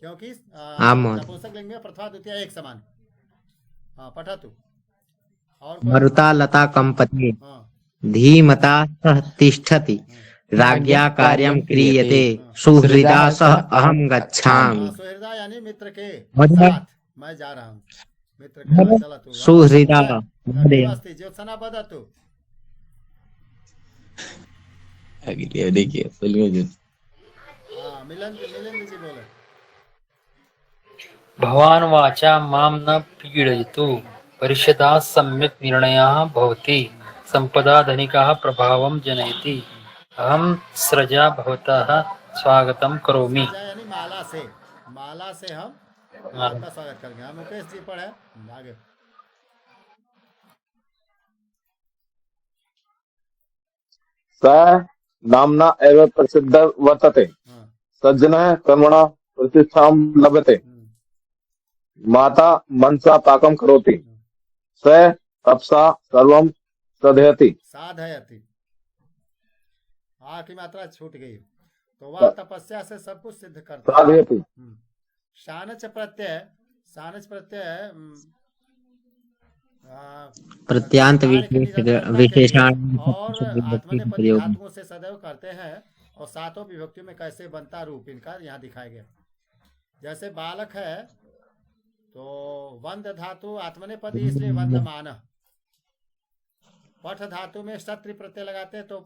Speaker 1: क्योंकि नपुंसक लिंग में प्रथमा द्वितीया एक समान। हाँ पठा तू। और
Speaker 4: मरुता लता कंपते, धीमता सह तिष्ठति, राज्ञा कार्यं क्रियते सुहृदा सह अहं गच्छामि।
Speaker 1: सुहृदा यानी मित्र के
Speaker 4: महोदय।
Speaker 1: साथ मैं जा रहा हूँ। मित्र के साथ चला तू।
Speaker 4: सुहृदा महोदय।
Speaker 1: अस्ति ज्योत्सना वदतु।
Speaker 10: देखिए
Speaker 1: हाँ, मिलिंद जी बोले।
Speaker 3: भवान् वाचा मां न पीडयतु परिषदा सम्यक् निर्णयः भवति संपदा धनिकः प्रभावं जनयति अहं सृजा भवतः स्वागतं करोमि।
Speaker 1: सजा यानी माला से हम
Speaker 3: हाँ।
Speaker 1: आपका स्वागत करेंगे। हाँ, मुकेश जी पढ़े आगे।
Speaker 9: स नाम्ना एव प्रसिद्ध वर्तते
Speaker 1: हाँ।
Speaker 9: सज्जनः कर्मणा प्रतिष्ठां लभते माता मनसा पाकं करोति स तपसा सर्वं साधयति।
Speaker 1: साधयति आ की मात्रा छूट गई तो वह तपस्या से सब कुछ सिद्ध करता है।
Speaker 9: साधयति
Speaker 1: शानच प्रत्यय
Speaker 4: प्रत्यांत विशेषण
Speaker 1: और आत्मनेपदी धातुओं से सदैव करते हैं और सातों विभक्तियों में कैसे बनता रूप इनका यहाँ दिखाया गया। जैसे बालक है तो वंद धातु आत्मनेपदी इसलिए वंदमान। पठ धातु में सत्रि प्रत्यय लगाते हैं तो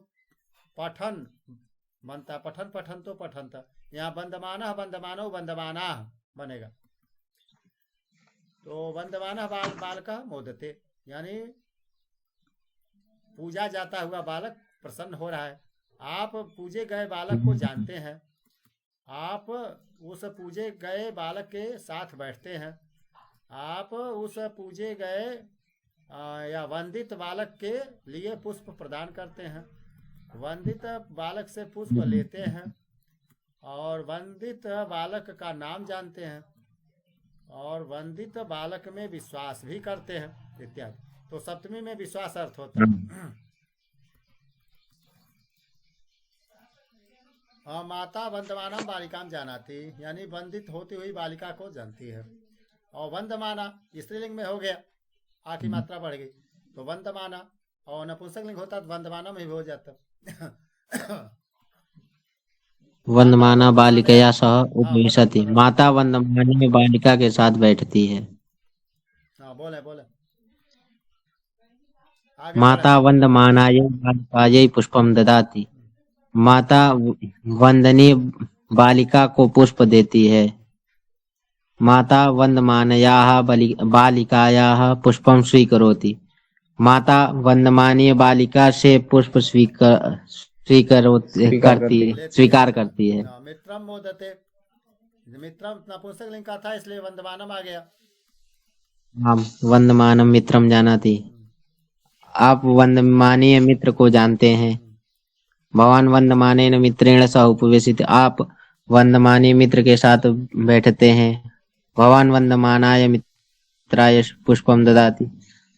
Speaker 1: पठन बनता, पठन तो पठनता। यहाँ वंदमानः वंदमानो वंदमाना बनेगा तो वंदमानः बालकः मोदते यानी पूजा जाता हुआ बालक प्रसन्न हो रहा है। आप पूजे गए बालक को जानते हैं, आप उस पूजे गए बालक के साथ बैठते हैं, आप उस पूजे गए या वंदित बालक के लिए पुष्प प्रदान करते हैं, वंदित बालक से पुष्प लेते हैं और वंदित बालक का नाम जानते हैं और वंदित बालक में विश्वास भी करते हैं इत्यादि। तो सप्तमी में विश्वास अर्थ होता है। माता वंदमाना बालिकाम जानाती यानी वंदित होती हुई बालिका को जानती है। और वंदमाना स्त्रीलिंग में हो गया, आ की मात्रा बढ़ गई तो वंदमाना, और नपुंसक लिंग होता तो वंदमाना में भी हो जाता।
Speaker 4: वंदमाना बालिकया सह उपविशति माता वंदमानी बालिका के साथ बैठती है।
Speaker 1: हाँ बोले
Speaker 4: माता वंदमानायै बालिकायै पुष्पम ददाति माता वंदनीय बालिका को पुष्प देती है। माता वंदमानयाः बालिकायाः पुष्पम स्वीकरोति माता वंदमानीय बालिका से पुष्प स्वीकार करती है।
Speaker 1: मित्रम मोदते, मित्रम नपुंसक लिंग का था इसलिए वंदमानम आ गया।
Speaker 4: हम वंदमानम मित्रम जानाति, आप वंदमानीय मित्र को जानते हैं। भगवान वंदमानेन मित्रेण सह उपवेशित, आप वंदमानीय मित्र के साथ बैठते हैं। भगवान वंदमानाय मित्राय पुष्पम ददाति,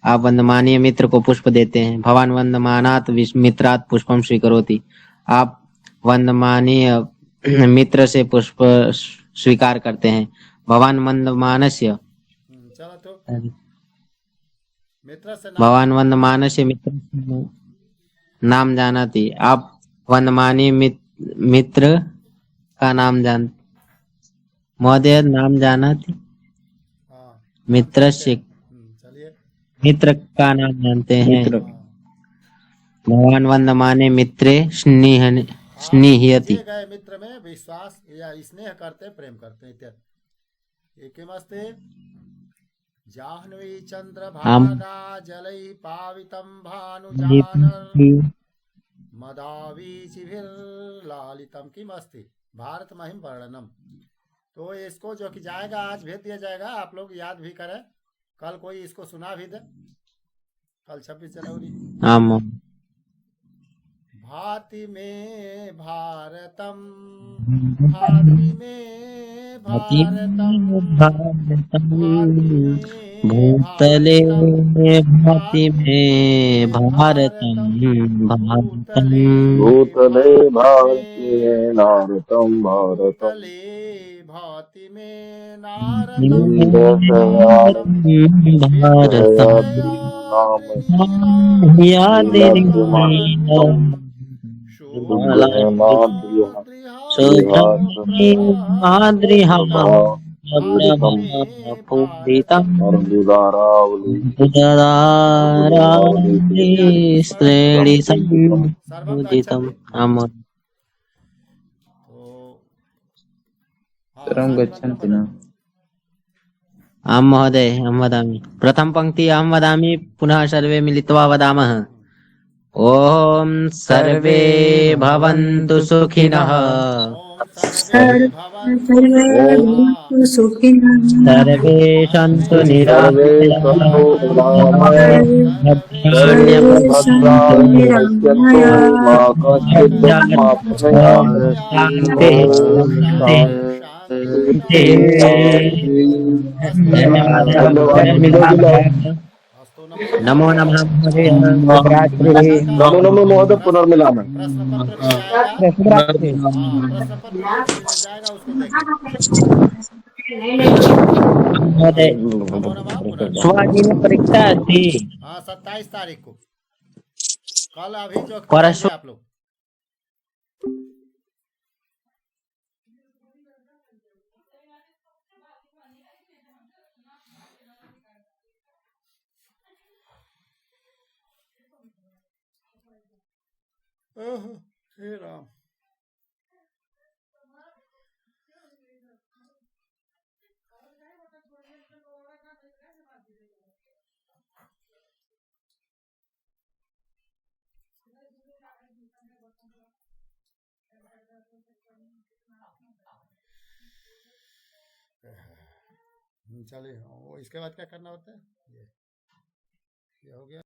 Speaker 4: आप वंदमानीय मित्र को पुष्प देते हैं। भगवान वंदमानात् मित्रात् पुष्पम स्वीकरोति, आप वंदमानीय मित्र से पुष्प स्वीकार करते हैं। भगवान वंदमानस्य भगवान वंदमानस्य मित्र नाम जानाति, आप वंदमानीय मित्र का नाम जानते। महोदय नाम जानाति, मित्रस्य मित्र का नाम जानते हैं। भगवान वंदमाने मित्रे स्नेहयति,
Speaker 1: गए मित्र में विश्वास या स्नेह करते प्रेम करते इत्यादि। एकमस्ते जाह्नवी चंद्रभागा जलै पावितं भानुजानर मदावीचिभिर्लालितं किमस्ति भारत महिम वर्णनम। तो इसको जो कि जाएगा आज भेज दिया जाएगा, आप लोग याद भी करें, कल कोई इसको सुना भी दे। कल 26 जनवरी। भाति में भारतम, भाति में भारतम,
Speaker 4: भूतले भाति में भारतम भारतम,
Speaker 9: भूतले भारते नारतं भारतम्,
Speaker 1: भाति में
Speaker 4: श्रेणीसमुदितम् आम्
Speaker 10: सर्वं गच्छन्ति न
Speaker 4: आम् महोदय अहं वदामि प्रथम पंक्ति अहं वदामि पुनः सर्वे मिलित्वा वदामः ॐ सर्वे भवन्तु सुखिनः
Speaker 1: सर्वे भवन्तु
Speaker 7: सर्वे
Speaker 1: सुखिनः।
Speaker 7: भवन्तु सुखिनः
Speaker 4: सर्वे सन्तु
Speaker 9: सर्वे
Speaker 4: निरामयाः
Speaker 9: सन्तु निरामयाः सर्वे
Speaker 7: सर्वे सन्तु
Speaker 9: भद्राणि पश्यन्तु मा
Speaker 7: निरामयाः
Speaker 9: कश्चित् दुःखमाप्नुयात्
Speaker 4: शान्तिः
Speaker 9: ॐ शान्ति शान्ति। धन्यवाद महोदय।
Speaker 1: अस्तु नमो
Speaker 4: नमो नमः महोदय
Speaker 10: शुभरात्रिः
Speaker 9: नमो नमो महोदय, पुनर्मिलामः।
Speaker 1: प्रश्न पत्र मिल जाएगा।
Speaker 10: शुभरात्रिः
Speaker 1: हाँ, प्रश्न पत्र जो मिल जाएगा उसको देखें।
Speaker 4: महोदय
Speaker 1: नमो नमः पुनर्मिलामः।
Speaker 4: स्वाधीन परीक्षा अस्ति
Speaker 1: हाँ 27 तारीख को कल अभी जो
Speaker 4: परसों
Speaker 1: पढ़ाएंगे आप लोग। हे राम। चलिए, वो इसके बाद क्या करना होता है? ये हो गया।